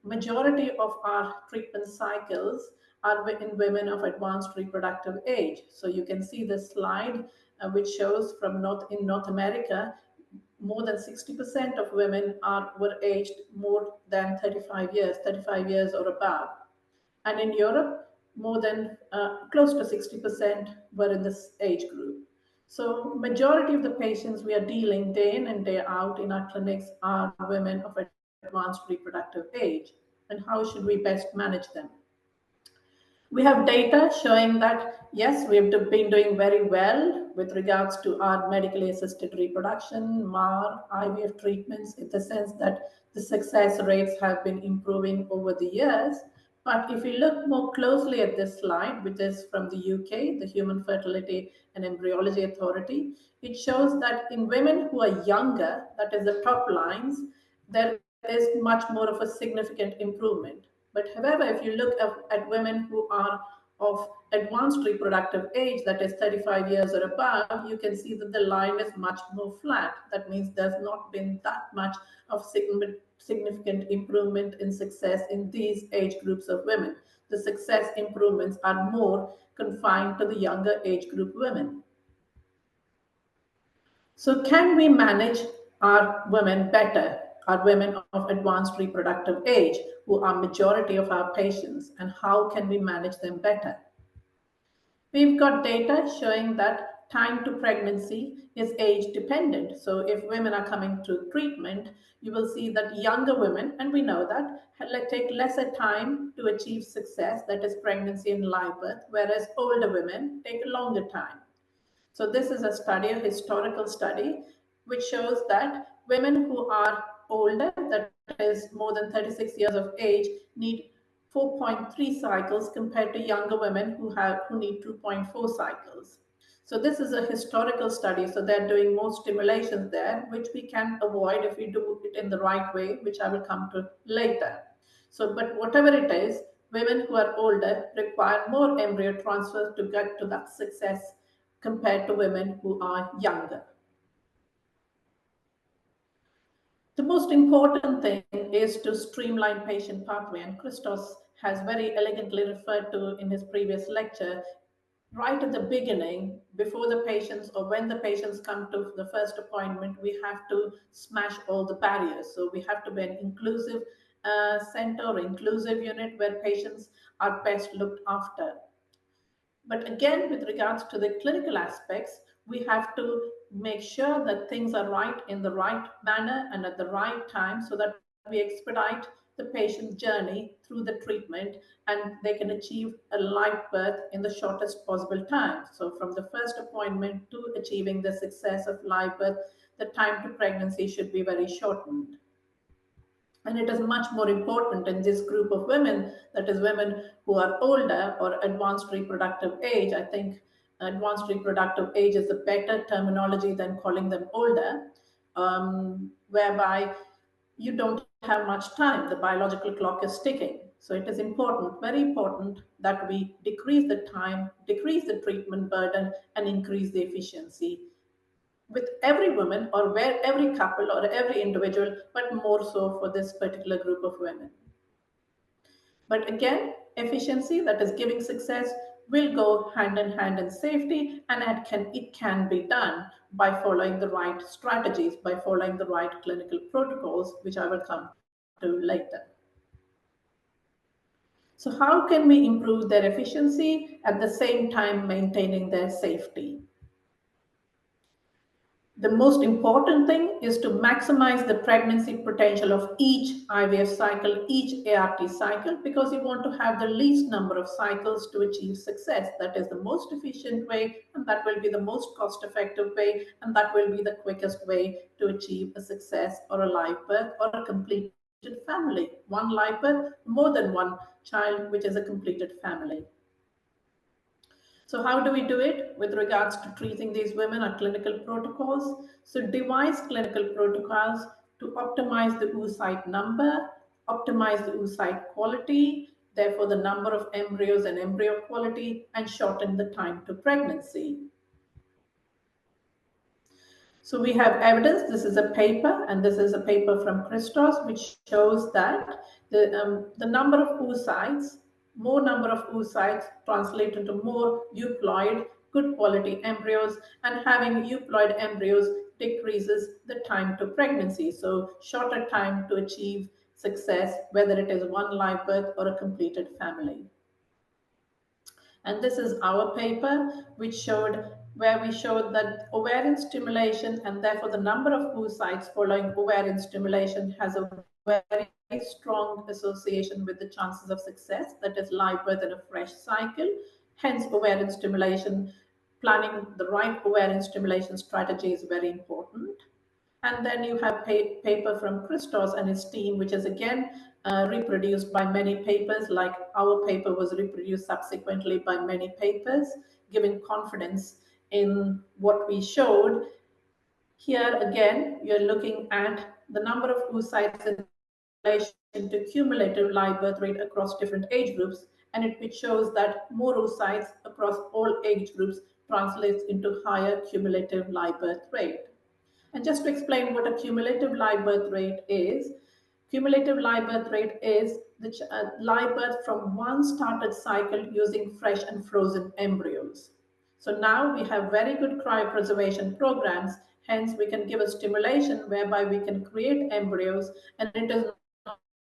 majority of our treatment cycles are in women of advanced reproductive age. So you can see the slide which shows from in North America, more than 60% of women were aged more than 35 years or above. And in Europe, more than close to 60% were in this age group. So majority of the patients we are dealing day in and day out in our clinics are women of advanced reproductive age. And how should we best manage them? We have data showing that, yes, we've been doing very well with regards to our medically assisted reproduction, MAR, IVF treatments, in the sense that the success rates have been improving over the years. But if you look more closely at this slide, which is from the UK, the Human Fertility and Embryology Authority, it shows that in women who are younger, that is the top lines, there is much more of a significant improvement. But however, if you look at women who are of advanced reproductive age, that is 35 years or above, you can see that the line is much more flat. That means there's not been that much of significant improvement in success in these age groups of women. The success improvements are more confined to the younger age group women. So can we manage our women better, our women of advanced reproductive age, who are majority of our patients, and how can we manage them better? We've got data showing that time to pregnancy is age dependent. So if women are coming to treatment, you will see that younger women, and we know that, take lesser time to achieve success, that is pregnancy and live birth, whereas older women take a longer time. So this is a study, a historical study, which shows that women who are older, that is more than 36 years of age, need 4.3 cycles compared to younger women who need 2.4 cycles. So this is a historical study. So they're doing more stimulations there, which we can avoid if we do it in the right way, which I will come to later. So, but whatever it is, women who are older require more embryo transfers to get to that success compared to women who are younger. The most important thing is to streamline patient pathway, and Christos has very elegantly referred to in his previous lecture. Right at the beginning, before the patients or when the patients come to the first appointment, we have to smash all the barriers. So we have to be an inclusive center or inclusive unit where patients are best looked after. But again, with regards to the clinical aspects, we have to make sure that things are right in the right manner and at the right time so that we expedite the patient's journey through the treatment and they can achieve a live birth in the shortest possible time. So from the first appointment to achieving the success of live birth, the time to pregnancy should be very shortened. And it is much more important in this group of women, that is women who are older or advanced reproductive age. I think advanced reproductive age is a better terminology than calling them older, whereby you don't have much time. The biological clock is ticking. So it is important, very important, that we decrease the time, decrease the treatment burden, and increase the efficiency with every woman or where every couple or every individual, but more so for this particular group of women. But again, efficiency, that is giving success, will go hand in hand in safety, and it can be done by following the right strategies, by following the right clinical protocols, which I will come to later. So how can we improve their efficiency at the same time maintaining their safety? The most important thing is to maximize the pregnancy potential of each IVF cycle, each ART cycle, because you want to have the least number of cycles to achieve success. That is the most efficient way, and that will be the most cost-effective way, and that will be the quickest way to achieve a success or a live birth or a completed family. One live birth, more than one child, which is a completed family. So how do we do it with regards to treating these women? Are clinical protocols. So devise clinical protocols to optimize the oocyte number, optimize the oocyte quality, therefore the number of embryos and embryo quality, and shorten the time to pregnancy. So we have evidence. This is a paper, and this is a paper from Christos, which shows that the number of oocytes more number of oocytes translate into more euploid, good quality embryos, and having euploid embryos decreases the time to pregnancy. So shorter time to achieve success, whether it is one live birth or a completed family. And this is our paper, where we showed that ovarian stimulation, and therefore the number of oocytes following ovarian stimulation, has a very strong association with the chances of success, that is live birth in a fresh cycle. Hence, ovarian stimulation, planning the right ovarian stimulation strategy is very important. And then you have paper from Christos and his team, which is again reproduced by many papers, like our paper was reproduced subsequently by many papers, giving confidence in what we showed. Here again, you're looking at the number of oocytes in relation to cumulative live birth rate across different age groups, and it shows that more oocytes across all age groups translates into higher cumulative live birth rate. And just to explain what a cumulative live birth rate is, cumulative live birth rate is the live birth from one started cycle using fresh and frozen embryos. So now we have very good cryopreservation programs, hence we can give a stimulation whereby we can create embryos, and it is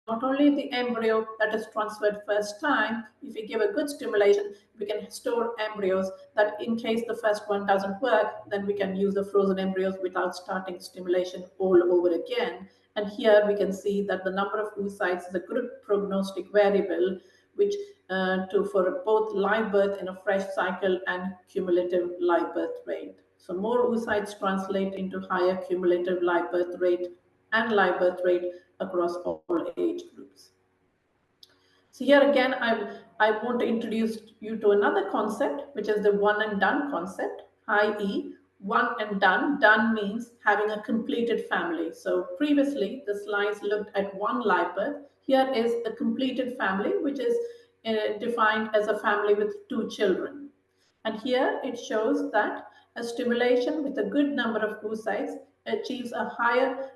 not only the embryo that is transferred first time. If we give a good stimulation, we can store embryos that in case the first one doesn't work, then we can use the frozen embryos without starting stimulation all over again. And here we can see that the number of oocytes is a good prognostic variable, which for both live birth in a fresh cycle and cumulative live birth rate. So more oocytes translate into higher cumulative live birth rate and live birth rate across all age groups. So here again, I want to introduce you to another concept, which is the one and done concept, i.e. one and done. Done means having a completed family. So previously, the slides looked at one live birth. Here is a completed family, which is defined as a family with 2 children. And here it shows that a stimulation with a good number of oocytes achieves a higher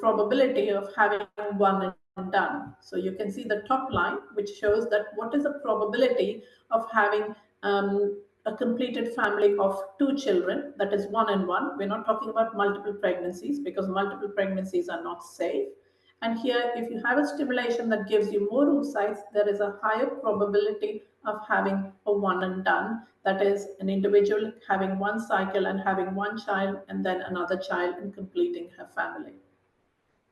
probability of having one and done. So you can see the top line, which shows that what is the probability of having a completed family of 2 children, that is 1 and 1. We're not talking about multiple pregnancies, because multiple pregnancies are not safe. And here, if you have a stimulation that gives you more oocytes, there is a higher probability of having a one and done. That is, an individual having one cycle and having one child and then another child and completing her family.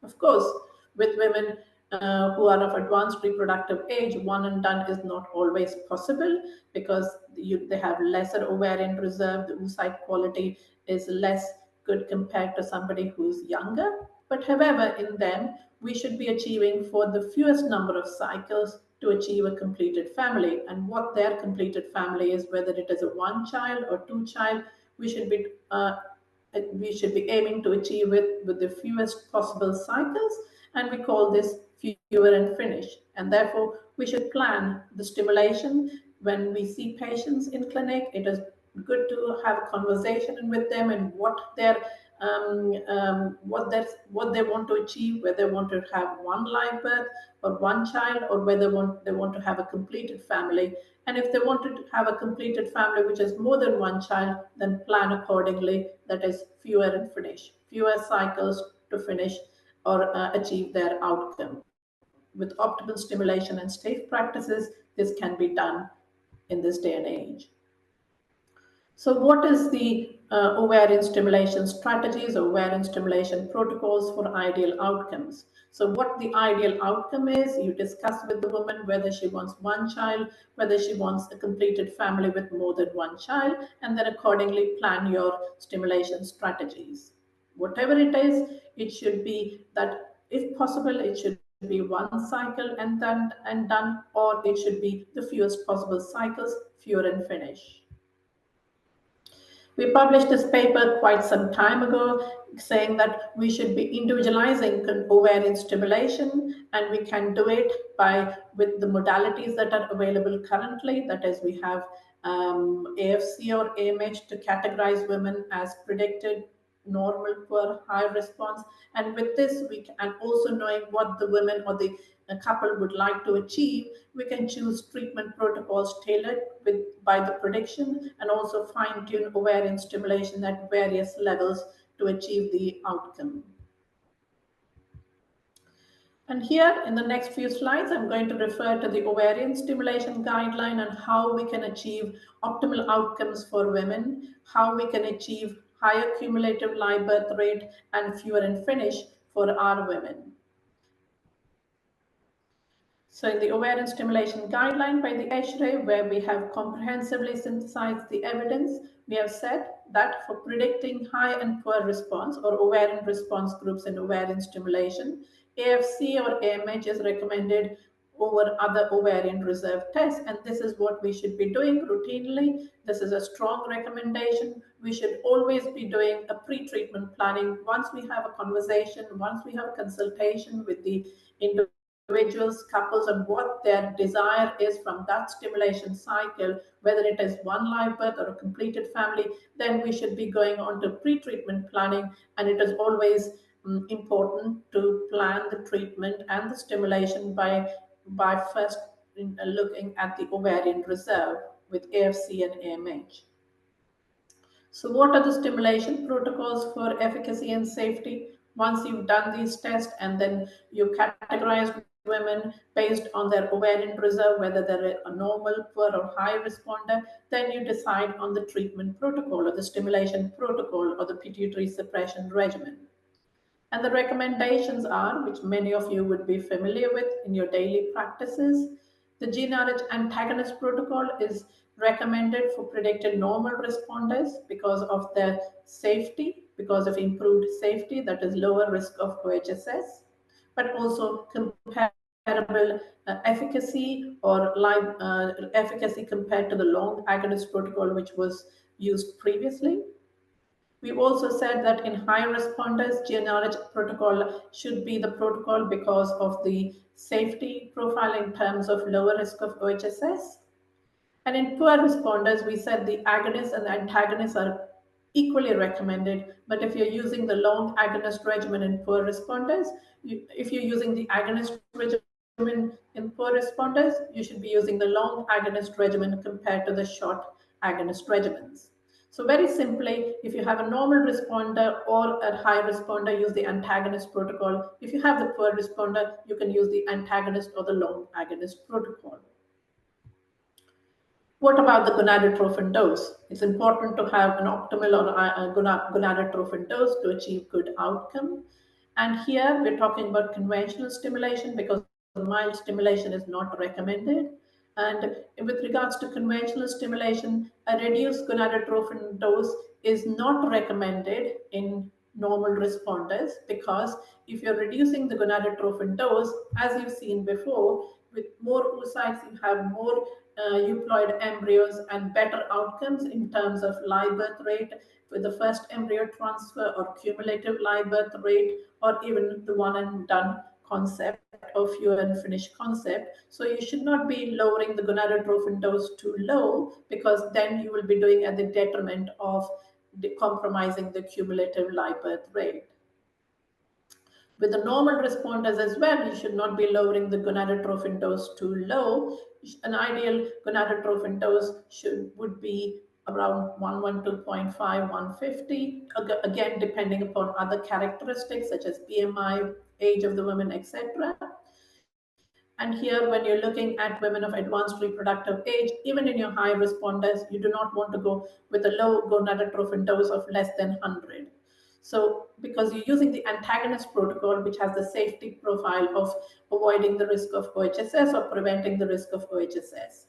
Of course, with women who are of advanced reproductive age, one and done is not always possible, because they have lesser ovarian reserve. The oocyte quality is less good compared to somebody who's younger. But however, in them, we should be achieving for the fewest number of cycles to achieve a completed family. And what their completed family is, whether it is a 1 child or 2 child, we should be aiming to achieve it with the fewest possible cycles, and we call this fewer and finish. And therefore, we should plan the stimulation when we see patients in clinic. It is good to have a conversation with them and what they want to achieve, whether they want to have one live birth or one child, or whether they want to have a completed family. And if they wanted to have a completed family which is more than 1 child, then plan accordingly, that is fewer and finish, fewer cycles to finish or achieve their outcome. With optimal stimulation and safe practices, this can be done in this day and age. So what is the ovarian stimulation strategies, ovarian stimulation protocols for ideal outcomes? So what the ideal outcome is, you discuss with the woman whether she wants 1 child, whether she wants a completed family with more than 1 child, and then accordingly plan your stimulation strategies. Whatever it is, it should be that, if possible, it should be 1 cycle and done, or it should be the fewest possible cycles, fewer and finish. We published this paper quite some time ago, saying that we should be individualizing ovarian stimulation, and we can do it with the modalities that are available currently. That is, we have AFC or AMH to categorize women as predicted normal, poor, high response. And with this, we can, and also knowing what the women or the couple would like to achieve, we can choose treatment protocols tailored by the prediction, and also fine-tune ovarian stimulation at various levels to achieve the outcome. And here in the next few slides, I'm going to refer to the ovarian stimulation guideline and how we can achieve optimal outcomes for women, how we can achieve higher cumulative live birth rate and fewer in finish for our women. So in the ovarian stimulation guideline by the HRA, where we have comprehensively synthesized the evidence, we have said that for predicting high and poor response or ovarian response groups in ovarian stimulation, AFC or AMH is recommended over other ovarian reserve tests, and this is what we should be doing routinely. This is a strong recommendation. We should always be doing a pre-treatment planning once we have a conversation, once we have a consultation with the individuals, couples, and what their desire is from that stimulation cycle, whether it is one live birth or a completed family, then we should be going on to pre-treatment planning. And it is always important to plan the treatment and the stimulation by first looking at the ovarian reserve with AFC and AMH. So what are the stimulation protocols for efficacy and safety? Once you've done these tests and then you categorize women based on their ovarian reserve, whether they're a normal, poor, or high responder, then you decide on the treatment protocol or the stimulation protocol or the pituitary suppression regimen. And the recommendations are, which many of you would be familiar with in your daily practices. The GnRH antagonist protocol is recommended for predicted normal responders because of their safety, because of improved safety, that is lower risk of OHSS, but also comparable efficacy or live efficacy compared to the long agonist protocol, which was used previously. We've also said that in high responders, GnRH protocol should be the protocol because of the safety profile in terms of lower risk of OHSS. And in poor responders, we said the agonists and the antagonists are equally recommended. But if you're using the long agonist regimen in poor responders, if you're using the agonist regimen in poor responders, you should be using the long agonist regimen compared to the short agonist regimens. So very simply, if you have a normal responder or a high responder, use the antagonist protocol. If you have the poor responder, you can use the antagonist or the long agonist protocol. What about the gonadotrophin dose? It's important to have an optimal or gonadotrophin dose to achieve good outcome. And here we're talking about conventional stimulation because mild stimulation is not recommended. And with regards to conventional stimulation, a reduced gonadotrophin dose is not recommended in normal responders, because if you're reducing the gonadotrophin dose, as you've seen before, with more oocytes, you have more euploid embryos and better outcomes in terms of live birth rate with the first embryo transfer or cumulative live birth rate, or even the one and done concept or fewer and finish concept. So you should not be lowering the gonadotrophin dose too low, because then you will be doing at the detriment of compromising the cumulative live birth rate. With the normal responders as well, you should not be lowering the gonadotrophin dose too low. An ideal gonadotrophin dose would be around 112.5, 150, again, depending upon other characteristics such as BMI, age of the woman, etc. And here, when you're looking at women of advanced reproductive age, even in your high responders, you do not want to go with a low gonadotrophin dose of less than 100. So because you're using the antagonist protocol, which has the safety profile of avoiding the risk of OHSS or preventing the risk of OHSS.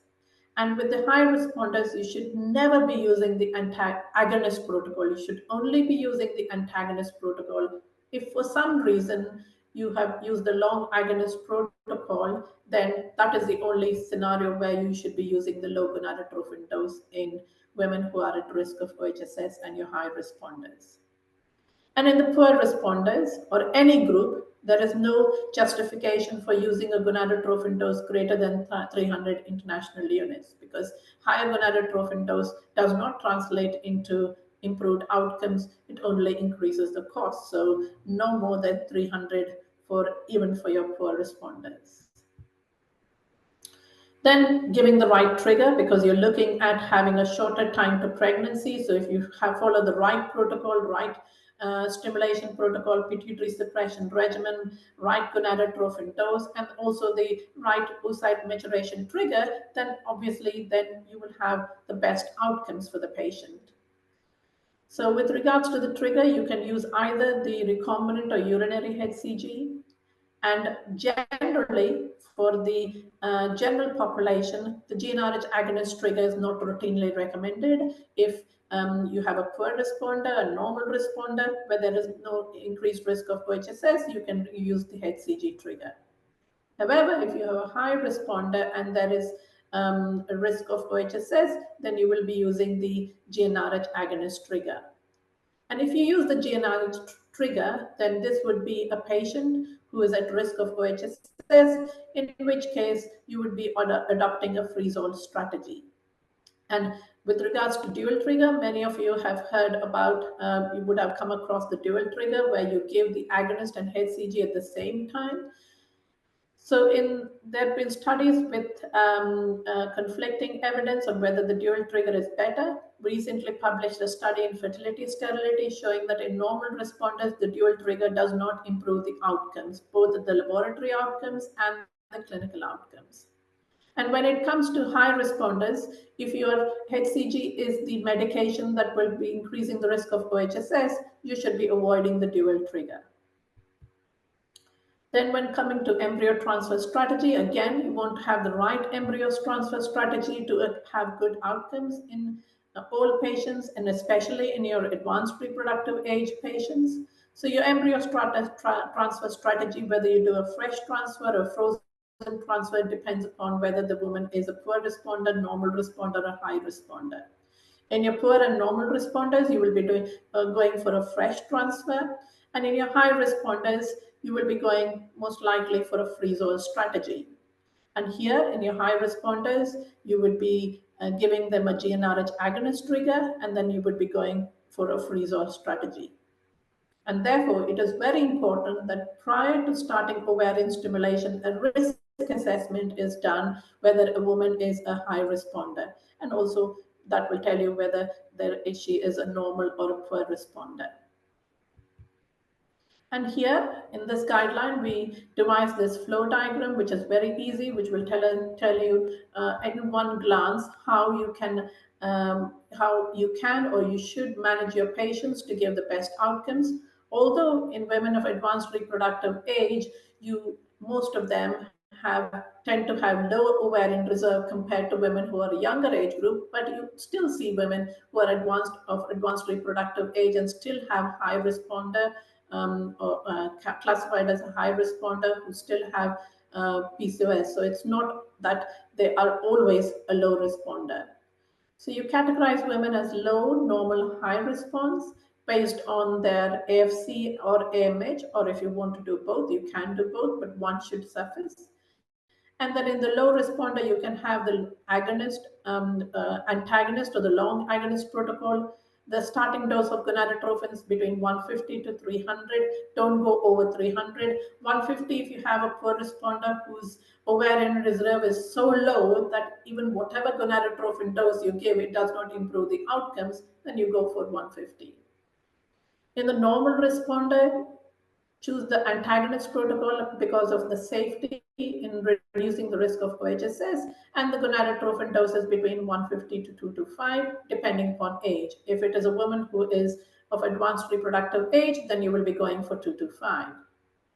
And with the high responders, you should never be using the agonist protocol. You should only be using the antagonist protocol. If for some reason you have used the long agonist protocol, then that is the only scenario where you should be using the low gonadotrophin dose in women who are at risk of OHSS and your high responders. And in the poor responders or any group, there is no justification for using a gonadotrophin dose greater than 300 international units, because higher gonadotrophin dose does not translate into improved outcomes, it only increases the cost. So no more than 300 even for your poor responders. Then giving the right trigger, because you're looking at having a shorter time to pregnancy. So if you have followed the right protocol, right stimulation protocol, pituitary suppression regimen, right gonadotrophin dose, and also the right oocyte maturation trigger, then obviously then you will have the best outcomes for the patient. So with regards to the trigger, you can use either the recombinant or urinary HCG. And generally, for the general population, the GnRH agonist trigger is not routinely recommended. If you have a poor responder, a normal responder, where there is no increased risk of OHSS, you can use the HCG trigger. However, if you have a high responder and there is a risk of OHSS, then you will be using the GnRH agonist trigger. And if you use the GnRH trigger, then this would be a patient who is at risk of OHSS, in which case you would be adopting a freeze-all strategy. And with regards to dual trigger, many of you have heard about, you would have come across the dual trigger where you give the agonist and HCG at the same time. So there have been studies with conflicting evidence on whether the dual trigger is better. Recently published a study in fertility sterility showing that in normal responders, the dual trigger does not improve the outcomes, both the laboratory outcomes and the clinical outcomes. And when it comes to high responders, if your HCG is the medication that will be increasing the risk of OHSS, you should be avoiding the dual trigger. Then when coming to embryo transfer strategy, again, you want to have the right embryo transfer strategy to have good outcomes in all patients, and especially in your advanced reproductive age patients. So your embryo transfer strategy, whether you do a fresh transfer or frozen transfer, depends upon whether the woman is a poor responder, normal responder, or high responder. In your poor and normal responders, you will be going for a fresh transfer. And in your high responders, you will be going most likely for a freeze-all strategy. And here in your high responders, you would be giving them a GnRH agonist trigger, and then you would be going for a freeze-all strategy. And therefore, it is very important that prior to starting ovarian stimulation, a risk assessment is done whether a woman is a high responder. And also that will tell you whether she is a normal or a poor responder. And here in this guideline, we devised this flow diagram, which is very easy, which will tell you in one glance how you can or you should manage your patients to give the best outcomes. Although in women of advanced reproductive age, most of them tend to have low ovarian reserve compared to women who are a younger age group, but you still see women who are advanced reproductive age and still have high responder or classified as a high responder who still have PCOS. So it's not that they are always a low responder. So you categorize women as low, normal, high response based on their AFC or AMH, or if you want to do both, you can do both, but one should suffice. And then in the low responder, you can have the agonist, antagonist, or the long agonist protocol. The starting dose of gonadotropin is between 150 to 300. Don't go over 300. 150 if you have a poor responder whose ovarian reserve is so low that even whatever gonadotropin dose you give, it does not improve the outcomes, then you go for 150. In the normal responder, choose the antagonist protocol because of the safety in reducing the risk of OHSS, and the gonadotropin doses between 150 to 225, depending upon age. If it is a woman who is of advanced reproductive age, then you will be going for 225.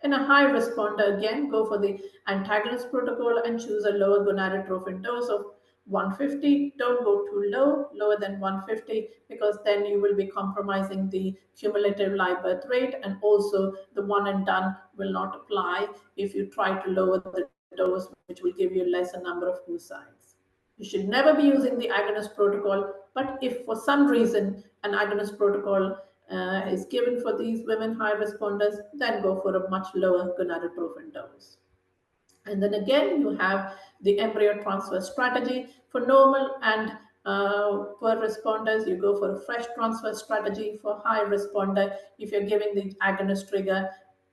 In a high responder, again, go for the antagonist protocol and choose a lower gonadotropin dose of 150. Don't go too low, lower than 150, because then you will be compromising the cumulative live birth rate, and also the one and done will not apply if you try to lower the dose, which will give you a lesser number of oocytes. You should never be using the agonist protocol, but if for some reason an agonist protocol is given for these women high responders, then go for a much lower gonadotropin dose. And then again, you have the embryo transfer strategy. For normal and Poor responders, you go for a fresh transfer strategy. For high responder, if you're giving the agonist trigger,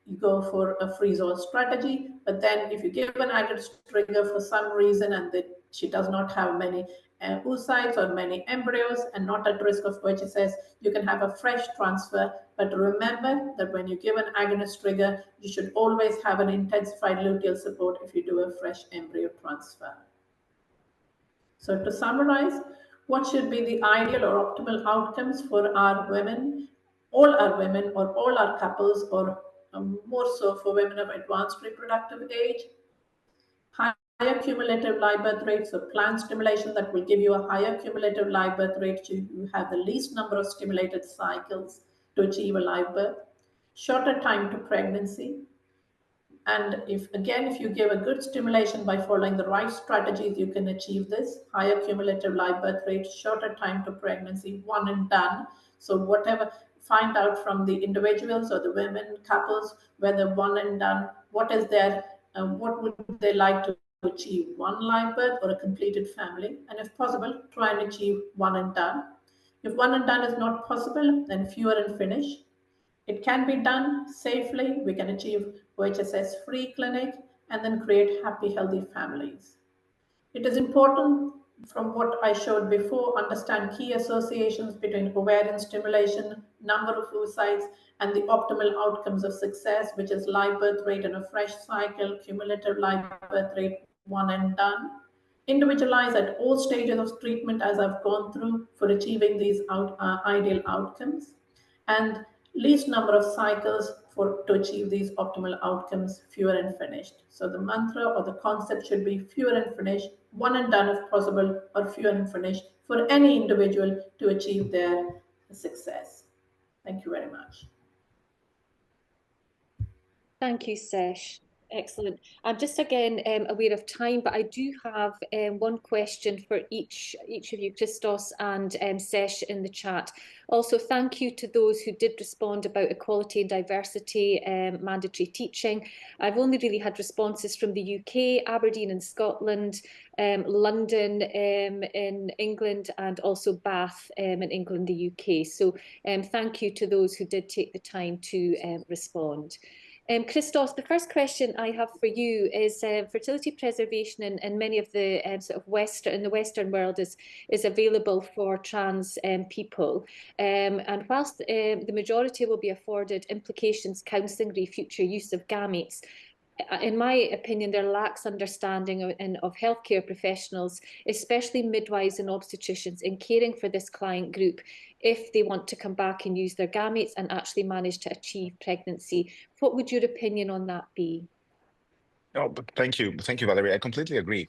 you go for a freeze-all strategy. But then if you give an agonist trigger for some reason and that she does not have many oocytes or many embryos and not at risk of OHSS, you can have a fresh transfer. But remember that when you give an agonist trigger, you should always have an intensified luteal support if you do a fresh embryo transfer. So to summarize, what should be the ideal or optimal outcomes for our women, all our women or all our couples, or more so for women of advanced reproductive age? Higher cumulative live birth rate, so planned stimulation that will give you a higher cumulative live birth rate, so you have the least number of stimulated cycles to achieve a live birth. Shorter time to pregnancy. And if you give a good stimulation by following the right strategies, you can achieve this higher cumulative live birth rate, shorter time to pregnancy, one and done. So whatever, find out from the individuals or the women, couples, whether one and done, what is their, what would they like to achieve, one live birth or a completed family? And if possible, try and achieve one and done. If one and done is not possible, then fewer and finish. It can be done safely. We can achieve OHSS-free clinic and then create happy, healthy families. It is important, from what I showed before, understand key associations between ovarian stimulation, number of oocytes, and the optimal outcomes of success, which is live birth rate in a fresh cycle, cumulative live birth rate, one and done. Individualize at all stages of treatment, as I've gone through, for achieving these ideal outcomes. And least number of cycles to achieve these optimal outcomes, fewer and finished. So the mantra or the concept should be fewer and finished, one and done if possible, or fewer and finished for any individual to achieve their success. Thank you very much. Thank you, Sesh. Excellent. I'm just again aware of time, but I do have one question for each of you, Christos and Sesh, in the chat. Also, thank you to those who did respond about equality and diversity mandatory teaching. I've only really had responses from the UK, Aberdeen in Scotland, London in England, and also Bath in England, the UK. So thank you to those who did take the time to respond. Christos, the first question I have for you is fertility preservation in many of the sort of Western world is available for trans people. And whilst the majority will be afforded implications counselling re future use of gametes, in my opinion, there lacks understanding of healthcare professionals, especially midwives and obstetricians, in caring for this client group if they want to come back and use their gametes and actually manage to achieve pregnancy. What would your opinion on that be? Oh, but thank you, Valerie. I completely agree.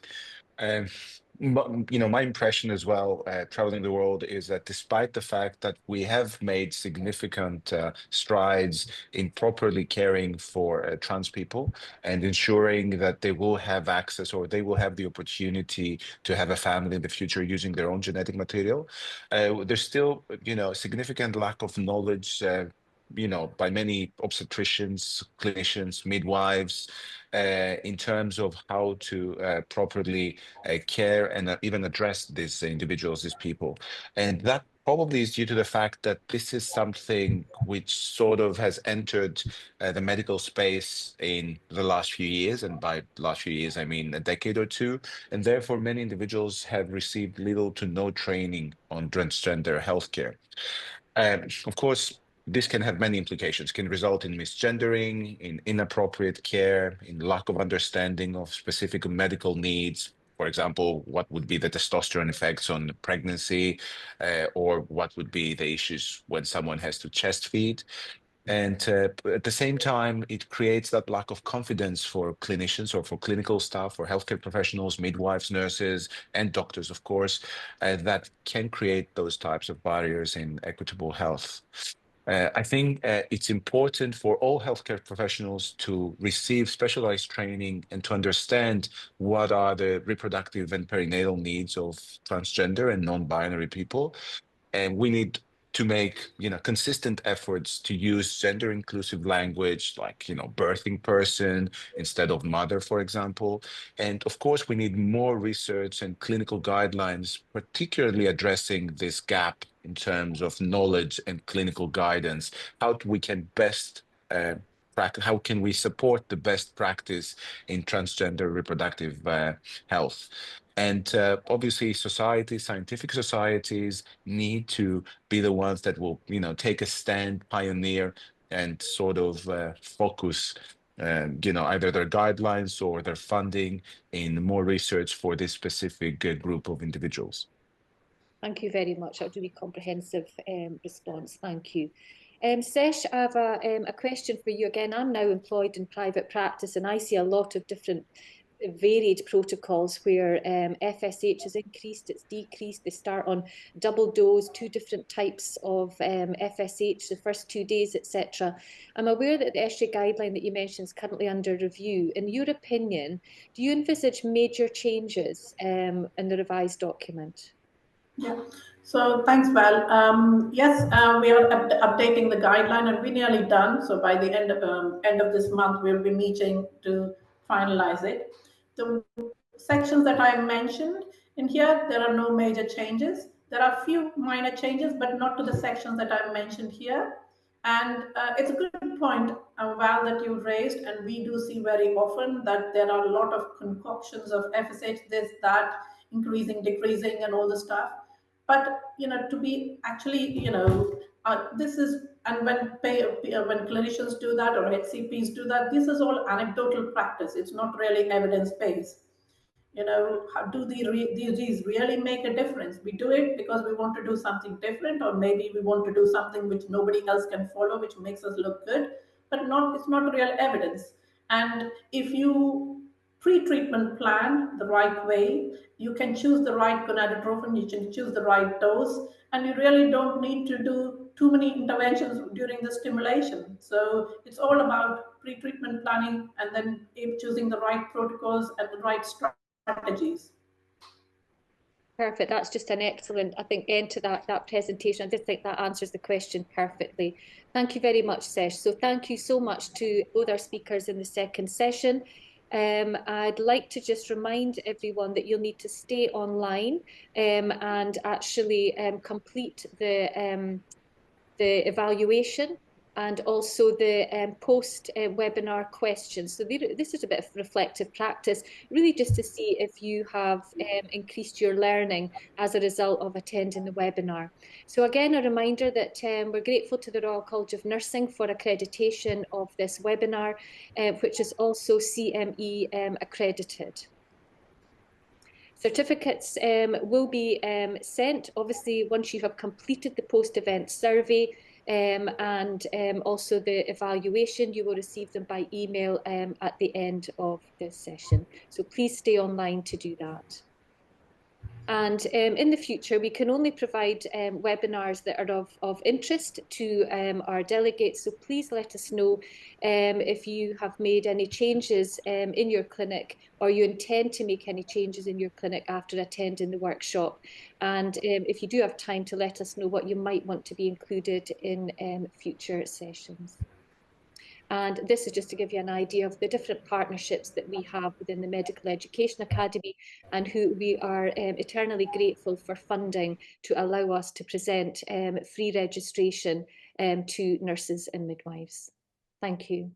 But, my impression as well, traveling the world, is that despite the fact that we have made significant strides in properly caring for trans people and ensuring that they will have access or they will have the opportunity to have a family in the future using their own genetic material, there's still, significant lack of knowledge, by many obstetricians, clinicians, midwives, in terms of how to properly care and even address these individuals, these people. And that probably is due to the fact that this is something which sort of has entered the medical space in the last few years. And by last few years, I mean a decade or two. And therefore, many individuals have received little to no training on transgender healthcare. Of course, this can have many implications, can result in misgendering, in inappropriate care, in lack of understanding of specific medical needs. For example, what would be the testosterone effects on pregnancy, or what would be the issues when someone has to chest feed. And at the same time, it creates that lack of confidence for clinicians or for clinical staff, for healthcare professionals, midwives, nurses, and doctors, of course, that can create those types of barriers in equitable health. I think it's important for all healthcare professionals to receive specialized training and to understand what are the reproductive and perinatal needs of transgender and non-binary people. And we need to make, consistent efforts to use gender inclusive language, like, birthing person instead of mother, for example. And of course, we need more research and clinical guidelines, particularly addressing this gap in terms of knowledge and clinical guidance, how we can best how can we support the best practice in transgender reproductive health. And obviously, scientific societies need to be the ones that will, take a stand, pioneer, and sort of focus, either their guidelines or their funding in more research for this specific group of individuals. Thank you very much. That was a really comprehensive response. Thank you. Sesh, I have a question for you again. I'm now employed in private practice, and I see a lot of different varied protocols where FSH is increased, it's decreased. They start on double dose, 2 different types of FSH, the first 2 days, etc. I'm aware that the ESHRE guideline that you mentioned is currently under review. In your opinion, do you envisage major changes in the revised document? Yeah. So thanks, Val. Yes, we are updating the guideline, and we're nearly done. So by the end of this month, we'll be meeting to finalize it. The sections that I mentioned in here, there are no major changes. There are a few minor changes, but not to the sections that I mentioned here. And it's a good point, Val, that you raised, and we do see very often that there are a lot of concoctions of FSH, this, that, increasing, decreasing, and all the stuff. But to be actually, this is, and when clinicians do that or HCPs do that, this is all anecdotal practice. It's not really evidence based. How do these really make a difference? We do it because we want to do something different, or maybe we want to do something which nobody else can follow, which makes us look good, but it's not real evidence. And if you pre-treatment plan the right way, you can choose the right gonadotrophin, you can choose the right dose, and you really don't need to do too many interventions during the stimulation. So it's all about pre-treatment planning, and then choosing the right protocols and the right strategies. Perfect. That's just an excellent, I think, end to that presentation. I just think that answers the question perfectly. Thank you very much, Sesh. So thank you so much to both our speakers in the second session. I'd like to just remind everyone that you'll need to stay online and actually complete the evaluation and also the post-webinar questions. So this is a bit of reflective practice, really just to see if you have increased your learning as a result of attending the webinar. So again, a reminder that we're grateful to the Royal College of Nursing for accreditation of this webinar, which is also CME accredited. Certificates will be sent, obviously, once you have completed the post-event survey and also the evaluation. You will receive them by email at the end of this session. So please stay online to do that. And in the future, we can only provide webinars that are of interest to our delegates. So please let us know if you have made any changes in your clinic, or you intend to make any changes in your clinic after attending the workshop. And if you do have time, to let us know what you might want to be included in future sessions. And this is just to give you an idea of the different partnerships that we have within the Medical Education Academy, and who we are eternally grateful for funding to allow us to present free registration to nurses and midwives. Thank you.